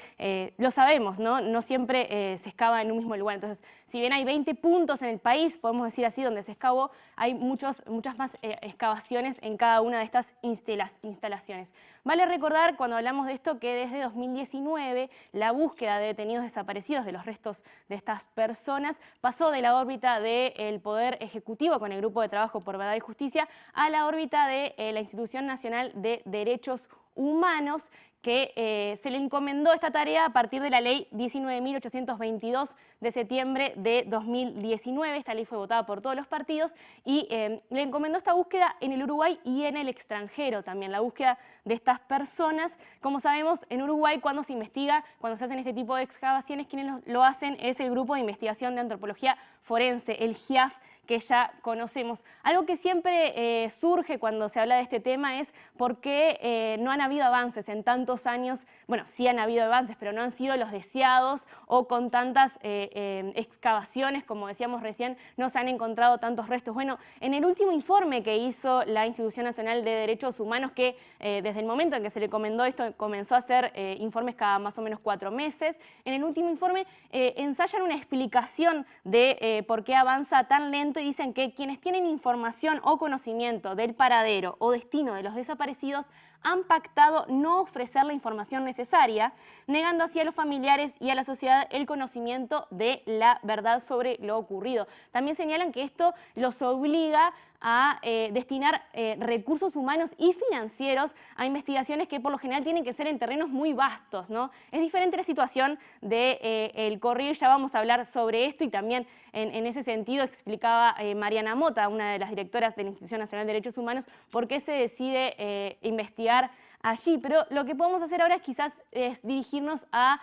lo sabemos, no siempre se excava en un mismo lugar. Entonces, si bien hay 20 puntos en el país, podemos decir así, donde se excavó, hay muchas más excavaciones en cada una de estas instalaciones. Vale recordar, cuando hablamos de esto, que desde 2019 la búsqueda de detenidos desaparecidos, de los restos de estas personas, pasó de la órbita del Poder Ejecutivo con el Grupo de Trabajo por Verdad y Justicia a la órbita de la Institución Nacional de Derechos Humanos, que se le encomendó esta tarea a partir de la ley 19.822 de septiembre de 2019. Esta ley fue votada por todos los partidos y le encomendó esta búsqueda en el Uruguay y en el extranjero también, la búsqueda de estas personas. Como sabemos, en Uruguay, cuando se investiga, cuando se hacen este tipo de excavaciones, quienes lo hacen es el Grupo de Investigación de Antropología Forense, el GIAF, que ya conocemos. Algo que siempre surge cuando se habla de este tema es por qué no han habido avances en tantos años. Bueno, sí han habido avances, pero no han sido los deseados, o con tantas excavaciones, como decíamos recién, no se han encontrado tantos restos. Bueno, en el último informe que hizo la Institución Nacional de Derechos Humanos, que desde el momento en que se le encomendó esto, comenzó a hacer informes cada más o menos 4 meses, en el último informe ensayan una explicación de por qué avanza tan lento, y dicen que quienes tienen información o conocimiento del paradero o destino de los desaparecidos han pactado no ofrecer la información necesaria, negando así a los familiares y a la sociedad el conocimiento de la verdad sobre lo ocurrido. También señalan que esto los obliga a destinar recursos humanos y financieros a investigaciones que por lo general tienen que ser en terrenos muy vastos, ¿no? Es diferente la situación del Correo, ya vamos a hablar sobre esto, y también en ese sentido explicaba Mariana Mota, una de las directoras de la Institución Nacional de Derechos Humanos, por qué se decide investigar allí. Pero lo que podemos hacer ahora quizás es dirigirnos a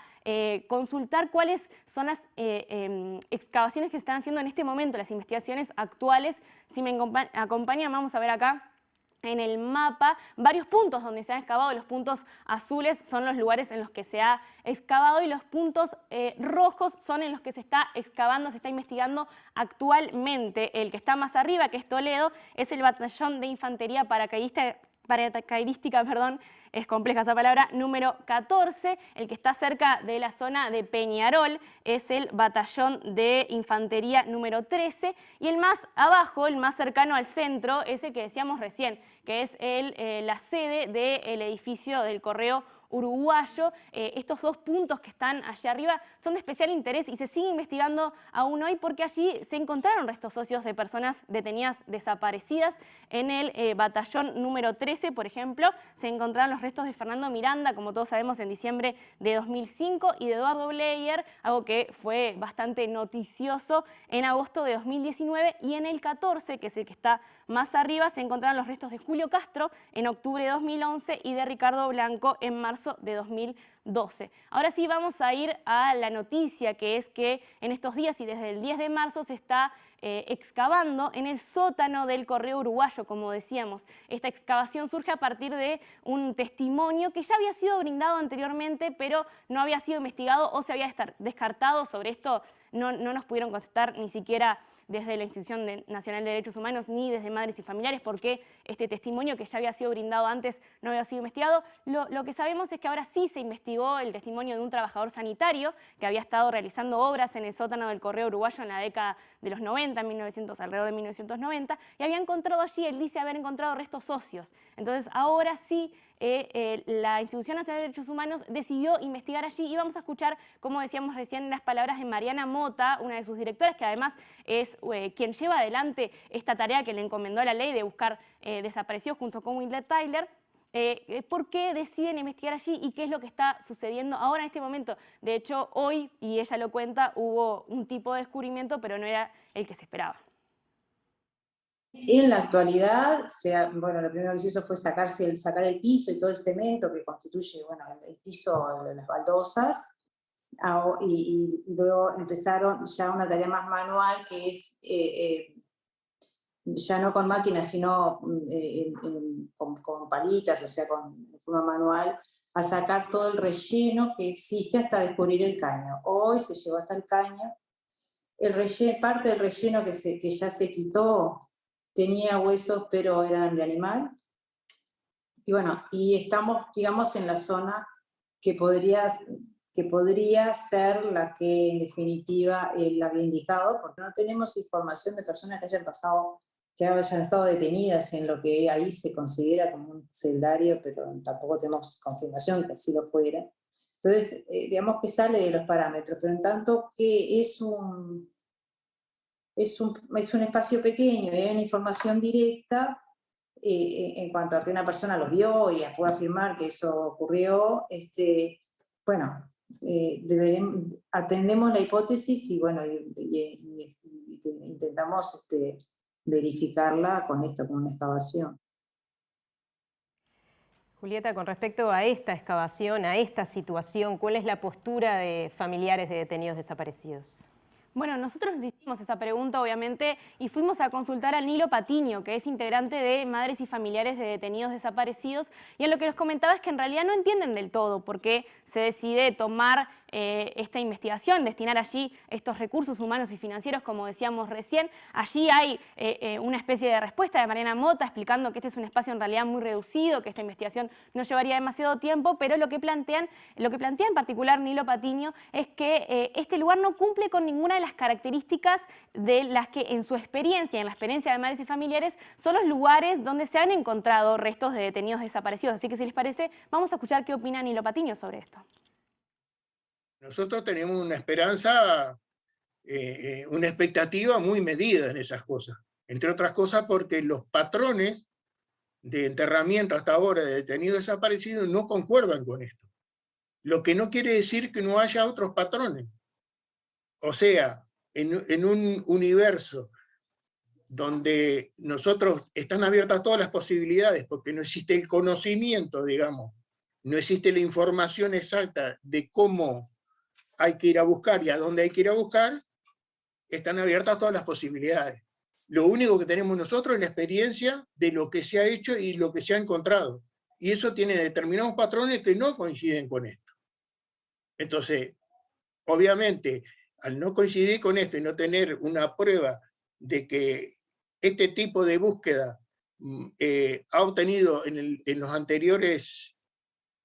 consultar cuáles son las excavaciones que se están haciendo en este momento, las investigaciones actuales. Si me acompañan, vamos a ver acá en el mapa varios puntos donde se han excavado. Los puntos azules son los lugares en los que se ha excavado y los puntos rojos son en los que se está excavando, se está investigando actualmente. El que está más arriba, que es Toledo, es el batallón de infantería paracaidística, es compleja esa palabra, número 14. El que está cerca de la zona de Peñarol es el batallón de infantería número 13. Y el más abajo, el más cercano al centro, es el que decíamos recién, que es la sede del edificio del Correo Uruguayo. Estos dos puntos que están allá arriba son de especial interés y se sigue investigando aún hoy porque allí se encontraron restos óseos de personas detenidas desaparecidas. En el batallón número 13, por ejemplo, se encontraron los restos de Fernando Miranda, como todos sabemos, en diciembre de 2005, y de Eduardo Bleyer, algo que fue bastante noticioso, en agosto de 2019. Y en el 14, que es el que está más arriba, se encontraron los restos de Julio Castro en octubre de 2011 y de Ricardo Blanco en marzo de 2012. Ahora sí vamos a ir a la noticia, que es que en estos días y desde el 10 de marzo se está excavando en el sótano del Correo Uruguayo, como decíamos. Esta excavación surge a partir de un testimonio que ya había sido brindado anteriormente, pero no había sido investigado o se había descartado. Sobre esto no nos pudieron contestar ni siquiera desde la Institución Nacional de Derechos Humanos ni desde Madres y Familiares, porque este testimonio que ya había sido brindado antes no había sido investigado. Lo que sabemos es que ahora sí se investigó el testimonio de un trabajador sanitario que había estado realizando obras en el sótano del Correo Uruguayo en la década de los 90, alrededor de 1990, y había encontrado allí, él dice haber encontrado restos óseos. Entonces ahora sí la Institución Nacional de Derechos Humanos decidió investigar allí, y vamos a escuchar, como decíamos recién, las palabras de Mariana Mota, una de sus directoras, que además es quien lleva adelante esta tarea que le encomendó la ley de buscar desaparecidos junto con Wilder Tyler. ¿Por qué deciden investigar allí y qué es lo que está sucediendo ahora en este momento? De hecho, hoy, y ella lo cuenta, hubo un tipo de descubrimiento, pero no era el que se esperaba. En la actualidad, bueno, lo primero que se hizo fue sacar el piso y todo el cemento que constituye, bueno, el piso, las baldosas, y luego empezaron ya una tarea más manual, que es ya no con máquinas, sino con palitas, o sea, de forma manual, a sacar todo el relleno que existe hasta descubrir el caño. Hoy se llegó hasta el caño. Parte del relleno que ya se quitó tenía huesos, pero eran de animal. Y bueno, y estamos, digamos, en la zona que podría ser la que en definitiva él había indicado, porque no tenemos información de personas que hayan estado detenidas en lo que ahí se considera como un celdario, pero tampoco tenemos confirmación que así lo fuera. Entonces, digamos que sale de los parámetros, pero en tanto que es un espacio pequeño y hay una información directa en cuanto a que una persona los vio y puede afirmar que eso ocurrió, bueno, atendemos la hipótesis y bueno, intentamos verificarla con una excavación. Julieta, con respecto a esta excavación, a esta situación, ¿cuál es la postura de familiares de detenidos desaparecidos? Bueno, nosotros nos hicimos esa pregunta, obviamente, y fuimos a consultar a Nilo Patiño, que es integrante de Madres y Familiares de Detenidos Desaparecidos, y en lo que nos comentaba es que en realidad no entienden del todo por qué se decide tomar esta investigación, destinar allí estos recursos humanos y financieros, como decíamos recién. Allí hay una especie de respuesta de Mariana Mota explicando que este es un espacio en realidad muy reducido, que esta investigación no llevaría demasiado tiempo, pero lo que plantea en particular Nilo Patiño es que este lugar no cumple con ninguna de las características de las que en su experiencia, en la experiencia de Madres y Familiares, son los lugares donde se han encontrado restos de detenidos desaparecidos. Así que si les parece, vamos a escuchar qué opina Nilo Patiño sobre esto. Nosotros tenemos una esperanza, una expectativa muy medida en esas cosas. Entre otras cosas porque los patrones de enterramiento hasta ahora de detenidos desaparecidos no concuerdan con esto. Lo que no quiere decir que no haya otros patrones. O sea, en un universo donde están abiertas todas las posibilidades, porque no existe el conocimiento, digamos, no existe la información exacta de cómo hay que ir a buscar y a dónde hay que ir a buscar, están abiertas todas las posibilidades. Lo único que tenemos nosotros es la experiencia de lo que se ha hecho y lo que se ha encontrado. Y eso tiene determinados patrones que no coinciden con esto. Entonces, obviamente, al no coincidir con esto y no tener una prueba de que este tipo de búsqueda ha obtenido en los anteriores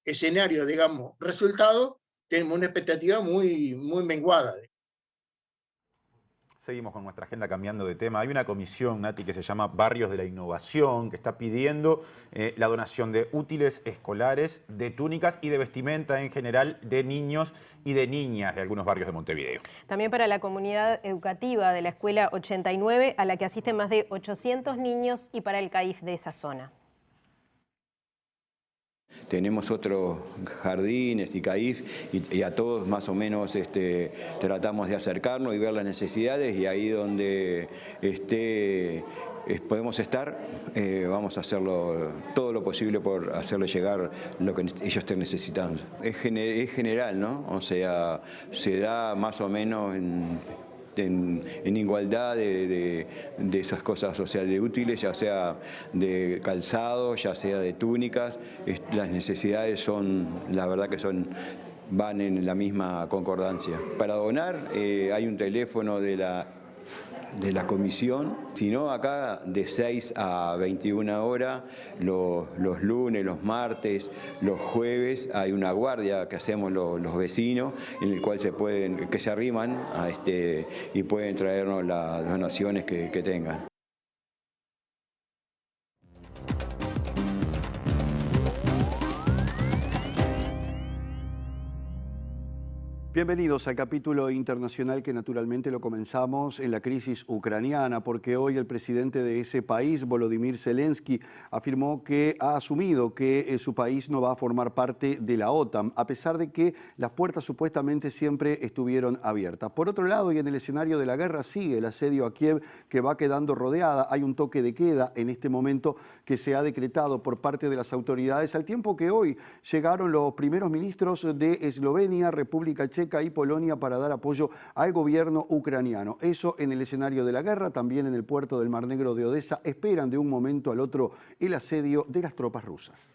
escenarios, digamos, resultados, tenemos una expectativa muy menguada. Seguimos con nuestra agenda cambiando de tema. Hay una comisión, Nati, que se llama Barrios de la Innovación, que está pidiendo la donación de útiles escolares, de túnicas y de vestimenta en general de niños y de niñas de algunos barrios de Montevideo. También para la comunidad educativa de la Escuela 89, a la que asisten más de 800 niños, y para el CAIF de esa zona. Tenemos otros jardines y CAIF y a todos más o menos tratamos de acercarnos y ver las necesidades, y ahí donde podemos estar, vamos a hacerlo todo lo posible por hacerle llegar lo que ellos estén necesitando. Es general, ¿no? O sea, se da más o menos en igualdad de esas cosas, o sea, de útiles, ya sea de calzado, ya sea de túnicas. Las necesidades son, la verdad que van en la misma concordancia. Para donar hay un teléfono de la comisión, si no acá de 6 a 21 horas, los lunes, los martes, los jueves, hay una guardia que hacemos los vecinos, en el cual que se arriman y pueden traernos las donaciones que tengan. Bienvenidos al capítulo internacional que naturalmente lo comenzamos en la crisis ucraniana, porque hoy el presidente de ese país, Volodymyr Zelensky, afirmó que ha asumido que su país no va a formar parte de la OTAN, a pesar de que las puertas supuestamente siempre estuvieron abiertas. Por otro lado, y en el escenario de la guerra, sigue el asedio a Kiev, que va quedando rodeada. Hay un toque de queda en este momento que se ha decretado por parte de las autoridades, al tiempo que hoy llegaron los primeros ministros de Eslovenia, República Checa y Polonia para dar apoyo al gobierno ucraniano. Eso en el escenario de la guerra. También en el puerto del Mar Negro de Odessa esperan de un momento al otro el asedio de las tropas rusas.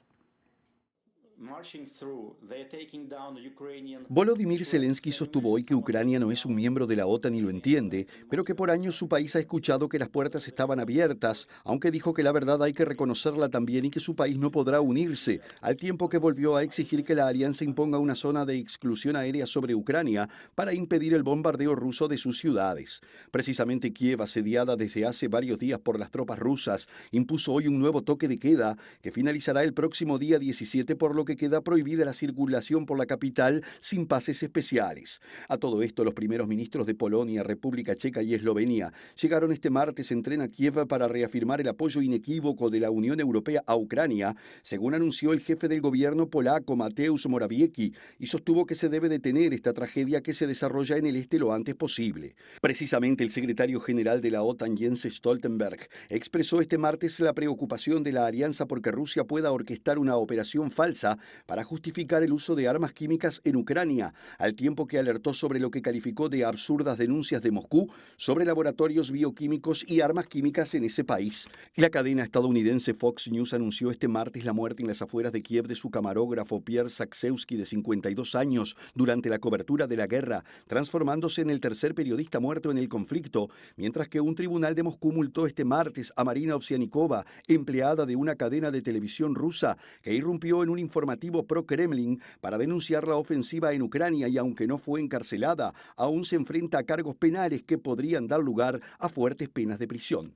Volodymyr Zelensky sostuvo hoy que Ucrania no es un miembro de la OTAN y lo entiende, pero que por años su país ha escuchado que las puertas estaban abiertas, aunque dijo que la verdad hay que reconocerla también y que su país no podrá unirse, al tiempo que volvió a exigir que la alianza imponga una zona de exclusión aérea sobre Ucrania para impedir el bombardeo ruso de sus ciudades. Precisamente Kiev, asediada desde hace varios días por las tropas rusas, impuso hoy un nuevo toque de queda que finalizará el próximo día 17, por lo que queda prohibida la circulación por la capital sin pases especiales. A todo esto, los primeros ministros de Polonia, República Checa y Eslovenia llegaron este martes en tren a Kiev para reafirmar el apoyo inequívoco de la Unión Europea a Ucrania, según anunció el jefe del gobierno polaco, Mateusz Morawiecki, y sostuvo que se debe detener esta tragedia que se desarrolla en el este lo antes posible. Precisamente el secretario general de la OTAN, Jens Stoltenberg, expresó este martes la preocupación de la alianza porque Rusia pueda orquestar una operación falsa para justificar el uso de armas químicas en Ucrania, al tiempo que alertó sobre lo que calificó de absurdas denuncias de Moscú sobre laboratorios bioquímicos y armas químicas en ese país. La cadena estadounidense Fox News anunció este martes la muerte en las afueras de Kiev de su camarógrafo Pierre Saksevsky, de 52 años, durante la cobertura de la guerra, transformándose en el tercer periodista muerto en el conflicto, mientras que un tribunal de Moscú multó este martes a Marina Ovsianikova, empleada de una cadena de televisión rusa, que irrumpió en un informativo pro-Kremlin para denunciar la ofensiva en Ucrania y, aunque no fue encarcelada, aún se enfrenta a cargos penales que podrían dar lugar a fuertes penas de prisión.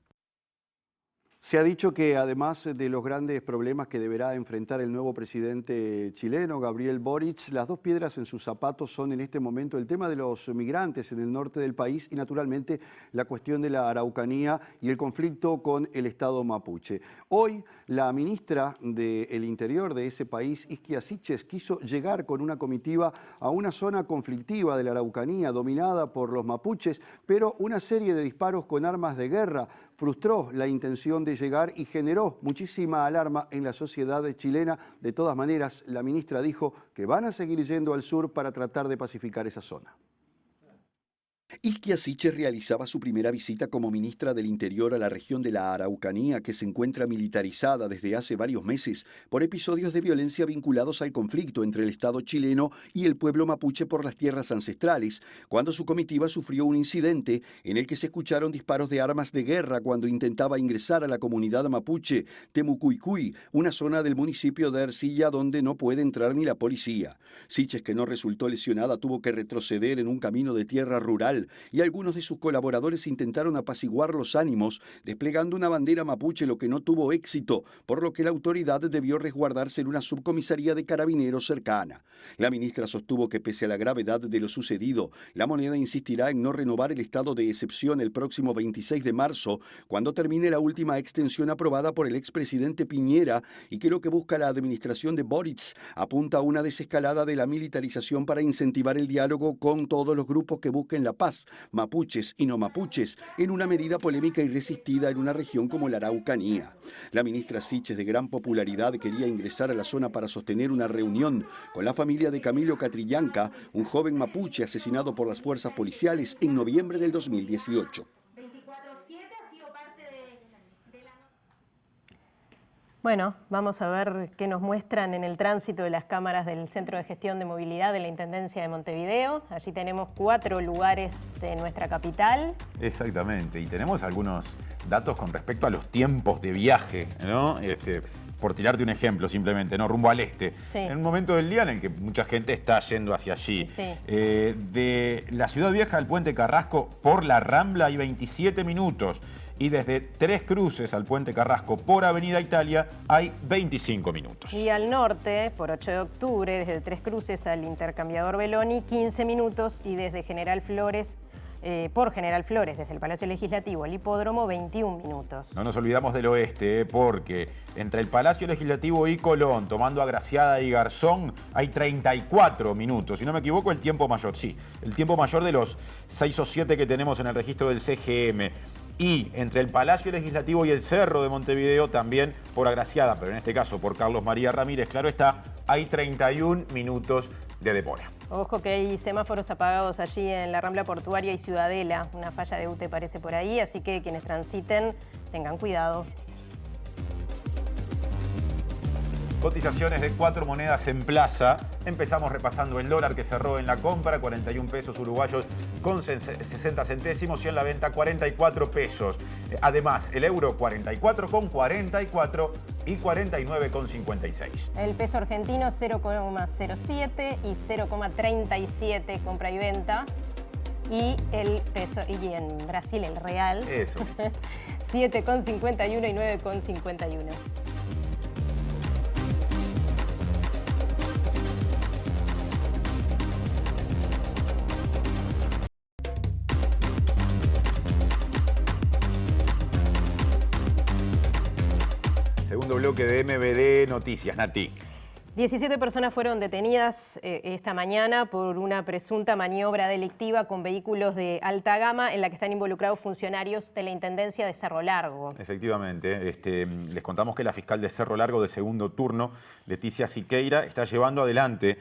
Se ha dicho que además de los grandes problemas que deberá enfrentar el nuevo presidente chileno, Gabriel Boric, las dos piedras en sus zapatos son en este momento el tema de los migrantes en el norte del país y naturalmente la cuestión de la Araucanía y el conflicto con el Estado mapuche. Hoy la ministra del Interior de ese país, Isquia Siches, quiso llegar con una comitiva a una zona conflictiva de la Araucanía dominada por los mapuches, pero una serie de disparos con armas de guerra frustró la intención de llegar y generó muchísima alarma en la sociedad chilena. De todas maneras, la ministra dijo que van a seguir yendo al sur para tratar de pacificar esa zona. Isquia Siches realizaba su primera visita como ministra del Interior a la región de la Araucanía, que se encuentra militarizada desde hace varios meses por episodios de violencia vinculados al conflicto entre el Estado chileno y el pueblo mapuche por las tierras ancestrales, cuando su comitiva sufrió un incidente en el que se escucharon disparos de armas de guerra cuando intentaba ingresar a la comunidad mapuche Temucuicui, una zona del municipio de Ercilla donde no puede entrar ni la policía. Siches, que no resultó lesionada, tuvo que retroceder en un camino de tierra rural y algunos de sus colaboradores intentaron apaciguar los ánimos desplegando una bandera mapuche, lo que no tuvo éxito, por lo que la autoridad debió resguardarse en una subcomisaría de carabineros cercana. La ministra sostuvo que pese a la gravedad de lo sucedido, la moneda insistirá en no renovar el estado de excepción el próximo 26 de marzo, cuando termine la última extensión aprobada por el expresidente Piñera, y que lo que busca la administración de Boric apunta a una desescalada de la militarización para incentivar el diálogo con todos los grupos que busquen la paz, mapuches y no mapuches, en una medida polémica y resistida en una región como la Araucanía. La ministra Siches, de gran popularidad, quería ingresar a la zona para sostener una reunión con la familia de Camilo Catrillanca, un joven mapuche asesinado por las fuerzas policiales en noviembre del 2018. Bueno, vamos a ver qué nos muestran en el tránsito de las cámaras del Centro de Gestión de Movilidad de la Intendencia de Montevideo. Allí tenemos 4 lugares de nuestra capital. Exactamente, y tenemos algunos datos con respecto a los tiempos de viaje, ¿no? Por tirarte un ejemplo simplemente, ¿no? Rumbo al este. Sí. En un momento del día en el que mucha gente está yendo hacia allí. Sí. De la Ciudad Vieja al Puente Carrasco por la Rambla hay 27 minutos. Y desde Tres Cruces al Puente Carrasco por Avenida Italia hay 25 minutos. Y al norte, por 8 de octubre, desde Tres Cruces al Intercambiador Beloni, 15 minutos. Y desde General Flores, por General Flores, desde el Palacio Legislativo al Hipódromo, 21 minutos. No nos olvidamos del oeste, porque entre el Palacio Legislativo y Colón, tomando Agraciada y Garzón, hay 34 minutos. Si no me equivoco, el tiempo mayor, sí. El tiempo mayor de los 6 o 7 que tenemos en el registro del CGM. Y entre el Palacio Legislativo y el Cerro de Montevideo, también por Agraciada, pero en este caso por Carlos María Ramírez, claro está, hay 31 minutos de demora. Ojo que hay semáforos apagados allí en la Rambla Portuaria y Ciudadela. Una falla de UTE parece por ahí, así que quienes transiten tengan cuidado. Cotizaciones de 4 monedas en plaza. Empezamos repasando el dólar, que cerró en la compra 41 pesos uruguayos con 60 centésimos y en la venta 44 pesos. Además, el euro 44,44 y 49,56. El peso argentino 0,07 y 0,37 compra y venta. Y el peso, y en Brasil el real, eso, 7,51 y 9,51. Segundo bloque de MBD Noticias. Nati. 17 personas fueron detenidas esta mañana por una presunta maniobra delictiva con vehículos de alta gama en la que están involucrados funcionarios de la Intendencia de Cerro Largo. Efectivamente, les contamos que la fiscal de Cerro Largo de segundo turno, Leticia Siqueira, está llevando adelante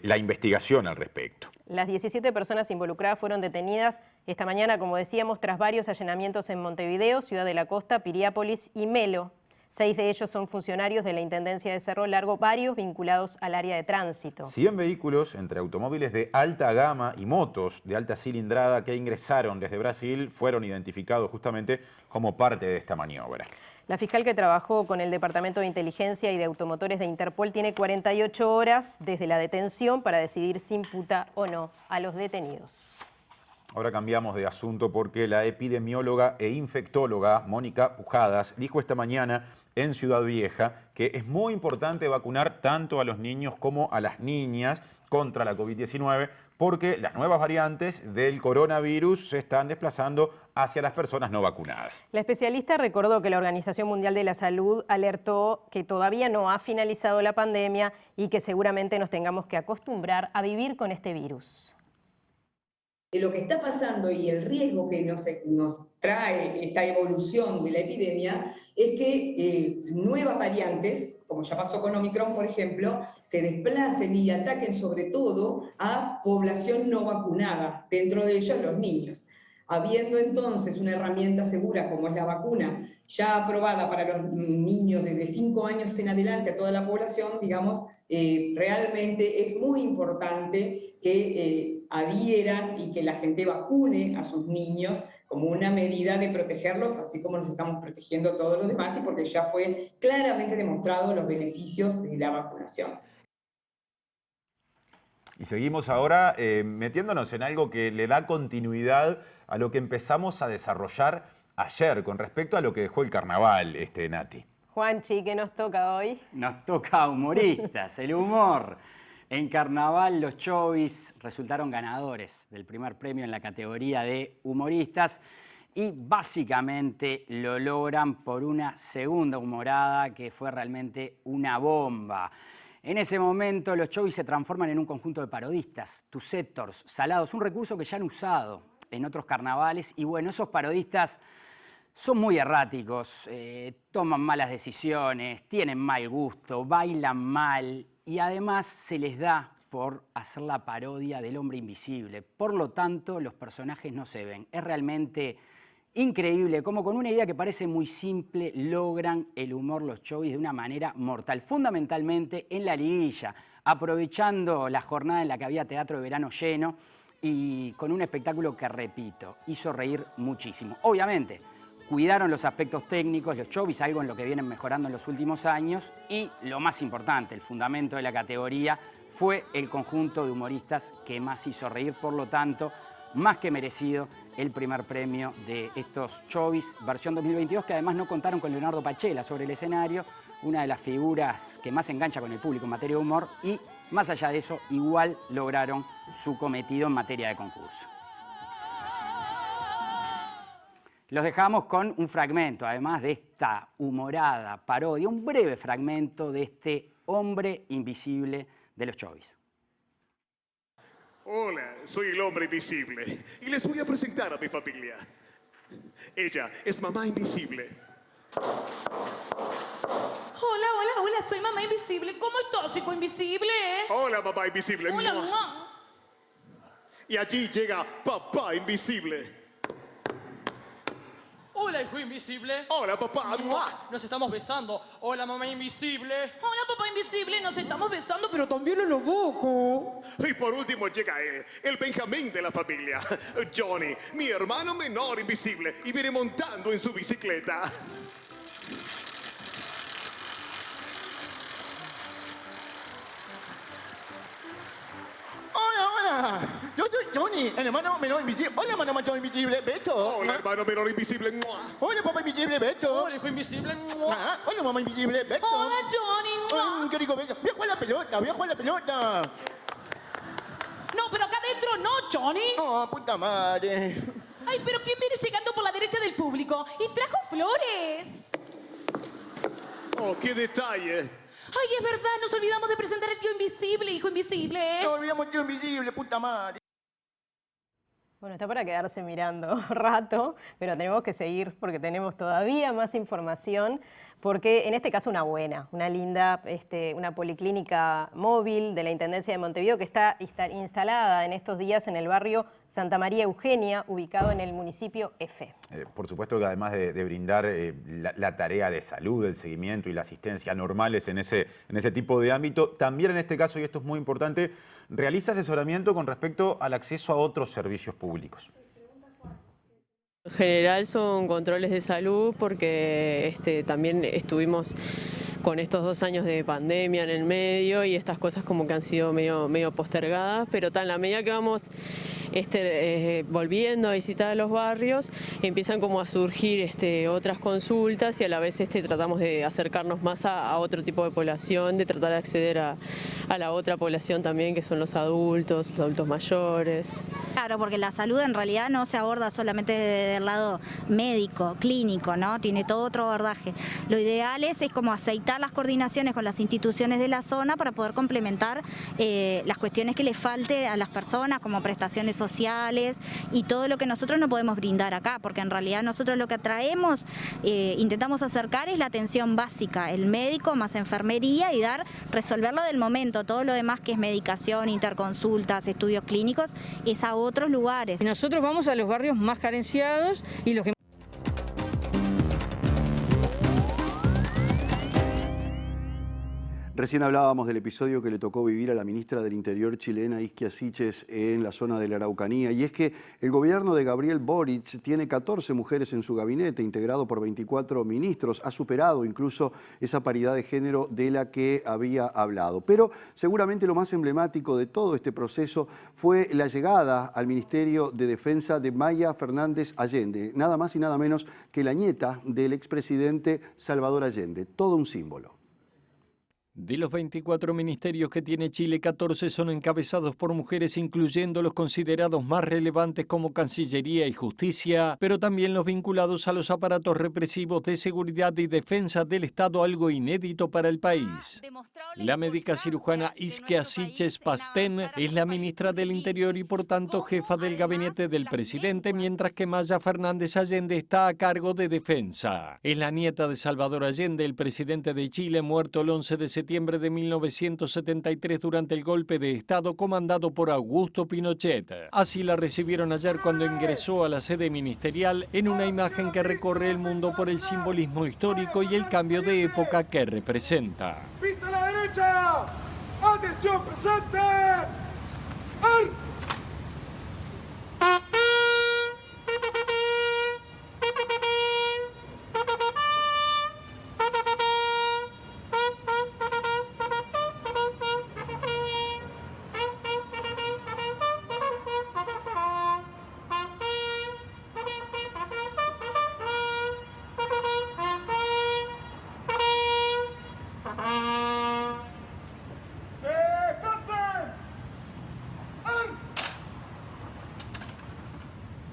la investigación al respecto. Las 17 personas involucradas fueron detenidas esta mañana, como decíamos, tras varios allanamientos en Montevideo, Ciudad de la Costa, Piriápolis y Melo. 6 de ellos son funcionarios de la Intendencia de Cerro Largo, varios vinculados al área de tránsito. 100 vehículos entre automóviles de alta gama y motos de alta cilindrada que ingresaron desde Brasil fueron identificados justamente como parte de esta maniobra. La fiscal, que trabajó con el Departamento de Inteligencia y de Automotores de Interpol, tiene 48 horas desde la detención para decidir si imputa o no a los detenidos. Ahora cambiamos de asunto porque la epidemióloga e infectóloga Mónica Pujadas dijo esta mañana en Ciudad Vieja que es muy importante vacunar tanto a los niños como a las niñas contra la COVID-19 porque las nuevas variantes del coronavirus se están desplazando hacia las personas no vacunadas. La especialista recordó que la Organización Mundial de la Salud alertó que todavía no ha finalizado la pandemia y que seguramente nos tengamos que acostumbrar a vivir con este virus. Lo que está pasando y el riesgo que nos trae esta evolución de la epidemia es que nuevas variantes como ya pasó con Omicron, por ejemplo, se desplacen y ataquen sobre todo a población no vacunada, dentro de ellos los niños. Habiendo entonces una herramienta segura como es la vacuna, ya aprobada para los niños desde 5 años en adelante a toda la población, digamos, realmente es muy importante que adhieran y que la gente vacune a sus niños como una medida de protegerlos, así como nos estamos protegiendo todos los demás, y porque ya fue claramente demostrado los beneficios de la vacunación. Y seguimos ahora metiéndonos en algo que le da continuidad a lo que empezamos a desarrollar ayer con respecto a lo que dejó el carnaval, Nati. Juanchi, ¿qué nos toca hoy? Nos toca humoristas, el humor. En carnaval los chovis resultaron ganadores del primer premio en la categoría de humoristas y básicamente lo logran por una segunda humorada que fue realmente una bomba. En ese momento los chovis se transforman en un conjunto de parodistas, tucetors, salados, un recurso que ya han usado en otros carnavales y bueno, esos parodistas son muy erráticos, toman malas decisiones, tienen mal gusto, bailan mal y además se les da por hacer la parodia del hombre invisible. Por lo tanto, los personajes no se ven. Es realmente increíble cómo con una idea que parece muy simple logran el humor los chovis de una manera mortal, fundamentalmente en la liguilla, aprovechando la jornada en la que había teatro de verano lleno y con un espectáculo que, repito, hizo reír muchísimo. Obviamente, cuidaron los aspectos técnicos, los chovis, algo en lo que vienen mejorando en los últimos años y lo más importante, el fundamento de la categoría, fue el conjunto de humoristas que más hizo reír, por lo tanto, más que merecido el primer premio de estos chovis, versión 2022, que además no contaron con Leonardo Pachela sobre el escenario, una de las figuras que más engancha con el público en materia de humor y, más allá de eso, igual lograron su cometido en materia de concurso. Los dejamos con un fragmento, además de esta humorada parodia, un breve fragmento de este hombre invisible de los chovis. Hola, soy el hombre invisible y les voy a presentar a mi familia. Ella es mamá invisible. Hola, soy mamá invisible. ¿Cómo estás, hijo invisible? Hola, mamá invisible. Hola, mamá. Y allí llega papá invisible. Hola, hijo invisible. Hola, papá. Nos estamos besando. Hola, mamá invisible. Hola, papá invisible. Nos estamos besando, pero también en la boca. Y por último llega él, el Benjamín de la familia. Johnny, mi hermano menor invisible, y viene montando en su bicicleta. Hola. Yo soy Johnny, el hermano menor invisible. Hola, hermano menor invisible, beso. Hola, hermano menor invisible. Hola, papá invisible, beso. Hola, hijo invisible. Hola, mamá invisible, beso. Hola, Johnny. Qué rico beso. Voy a jugar la pelota. No, pero acá adentro no, Johnny. No, puta madre. Ay, pero ¿quién viene llegando por la derecha del público? Y trajo flores. Oh, qué detalle. Ay, es verdad, nos olvidamos de presentar al tío invisible, hijo invisible. No olvidamos tío invisible, puta madre. Bueno, está para quedarse mirando rato, pero tenemos que seguir porque tenemos todavía más información, porque en este caso una linda, una policlínica móvil de la Intendencia de Montevideo que está instalada en estos días en el barrio Santa María Eugenia, ubicado en el municipio F. Por supuesto que además de brindar la tarea de salud, el seguimiento y la asistencia normales en ese tipo de ámbito, también en este caso, y esto es muy importante, realiza asesoramiento con respecto al acceso a otros servicios públicos. En general son controles de salud porque también estuvimos con estos 2 años de pandemia en el medio y estas cosas como que han sido medio postergadas, pero en la medida que vamos volviendo a visitar los barrios, empiezan como a surgir otras consultas y a la vez tratamos de acercarnos más a otro tipo de población, de tratar de acceder a la otra población también, que son los adultos mayores. Claro, porque la salud en realidad no se aborda solamente desde el lado médico, clínico, ¿no? Tiene todo otro abordaje. Lo ideal es como aceitar las coordinaciones con las instituciones de la zona para poder complementar las cuestiones que les falte a las personas, como prestaciones sociales y todo lo que nosotros no podemos brindar acá. porque en realidad nosotros lo que traemos, intentamos acercar es la atención básica, el médico más enfermería y resolverlo del momento. Todo lo demás que es medicación, interconsultas, estudios clínicos, es a otros lugares. Y nosotros vamos a los barrios más carenciados y los que... Recién hablábamos del episodio que le tocó vivir a la ministra del Interior chilena, Isquia Siches, en la zona de la Araucanía. Y es que el gobierno de Gabriel Boric tiene 14 mujeres en su gabinete, integrado por 24 ministros. Ha superado incluso esa paridad de género de la que había hablado. Pero seguramente lo más emblemático de todo este proceso fue la llegada al Ministerio de Defensa de Maya Fernández Allende, nada más y nada menos que la nieta del expresidente Salvador Allende. Todo un símbolo. De los 24 ministerios que tiene Chile, 14 son encabezados por mujeres, incluyendo los considerados más relevantes como Cancillería y Justicia, pero también los vinculados a los aparatos represivos de seguridad y defensa del Estado, algo inédito para el país. La médica cirujana Isquia Siches Pastén es la ministra del Interior y por tanto jefa del gabinete del presidente, mientras que Maya Fernández Allende está a cargo de defensa. Es la nieta de Salvador Allende, el presidente de Chile, muerto el 11 de septiembre de 1973 durante el golpe de Estado comandado por Augusto Pinochet. Así la recibieron ayer cuando ingresó a la sede ministerial en una imagen que recorre el mundo por el simbolismo histórico y el cambio de época que representa. ¡Vista a la derecha! ¡Atención presente!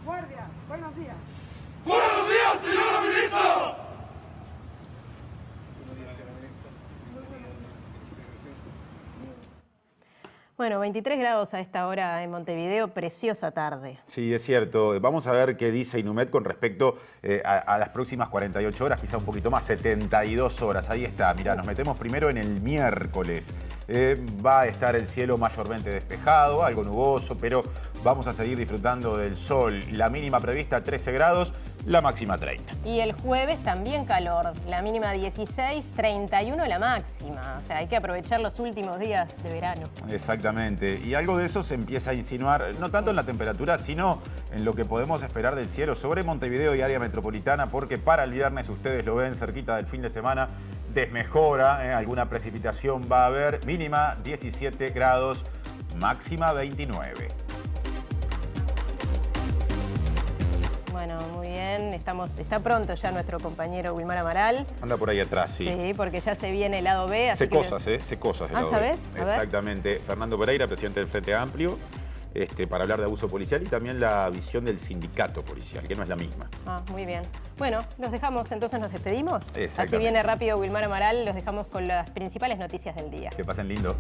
Guardia, buenos días. ¡Buenos días, señora ministra! Bueno, 23 grados a esta hora en Montevideo, preciosa tarde. Sí, es cierto. Vamos a ver qué dice Inumet con respecto a las próximas 48 horas, quizá un poquito más, 72 horas. Ahí está, mirá, nos metemos primero en el miércoles. Va a estar el cielo mayormente despejado, algo nuboso, pero vamos a seguir disfrutando del sol. La mínima prevista 13 grados, la máxima 30. Y el jueves también calor, la mínima 16, 31 la máxima. O sea, hay que aprovechar los últimos días de verano. Exactamente. Y algo de eso se empieza a insinuar, no tanto en la temperatura, sino en lo que podemos esperar del cielo sobre Montevideo y área metropolitana, porque para el viernes, ustedes lo ven cerquita del fin de semana, desmejora, alguna precipitación va a haber, mínima 17 grados, máxima 29. Bueno, muy bien. Está pronto ya nuestro compañero Wilmar Amaral. Anda por ahí atrás, sí. Sí, porque ya se viene el lado B. Sé cosas el lado ¿sabes? B. Exactamente. Fernando Pereira, presidente del Frente Amplio, para hablar de abuso policial y también la visión del sindicato policial, que no es la misma. Muy bien. Bueno, los dejamos, entonces nos despedimos. Exactamente. Así viene rápido Wilmar Amaral, los dejamos con las principales noticias del día. Que pasen lindo.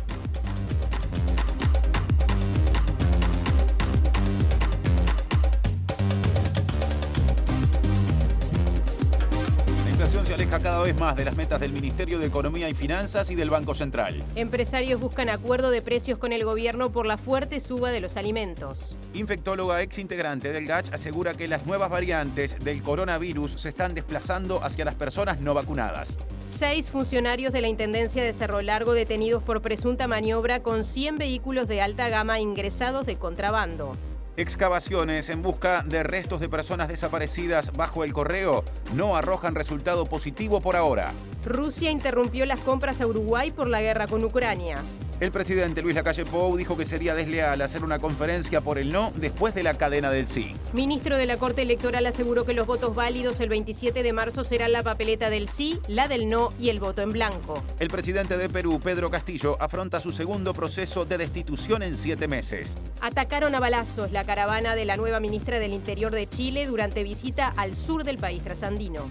La inflación se aleja cada vez más de las metas del Ministerio de Economía y Finanzas y del Banco Central. Empresarios buscan acuerdo de precios con el gobierno por la fuerte suba de los alimentos. Infectóloga ex integrante del GACH asegura que las nuevas variantes del coronavirus se están desplazando hacia las personas no vacunadas. 6 funcionarios de la Intendencia de Cerro Largo detenidos por presunta maniobra con 100 vehículos de alta gama ingresados de contrabando. Excavaciones en busca de restos de personas desaparecidas bajo el correo no arrojan resultado positivo por ahora. Rusia interrumpió las compras a Uruguay por la guerra con Ucrania. El presidente Luis Lacalle Pou dijo que sería desleal hacer una conferencia por el no después de la cadena del sí. Ministro de la Corte Electoral aseguró que los votos válidos el 27 de marzo serán la papeleta del sí, la del no y el voto en blanco. El presidente de Perú, Pedro Castillo, afronta su segundo proceso de destitución en 7 meses. Atacaron a balazos la caravana de la nueva ministra del Interior de Chile durante visita al sur del país trasandino.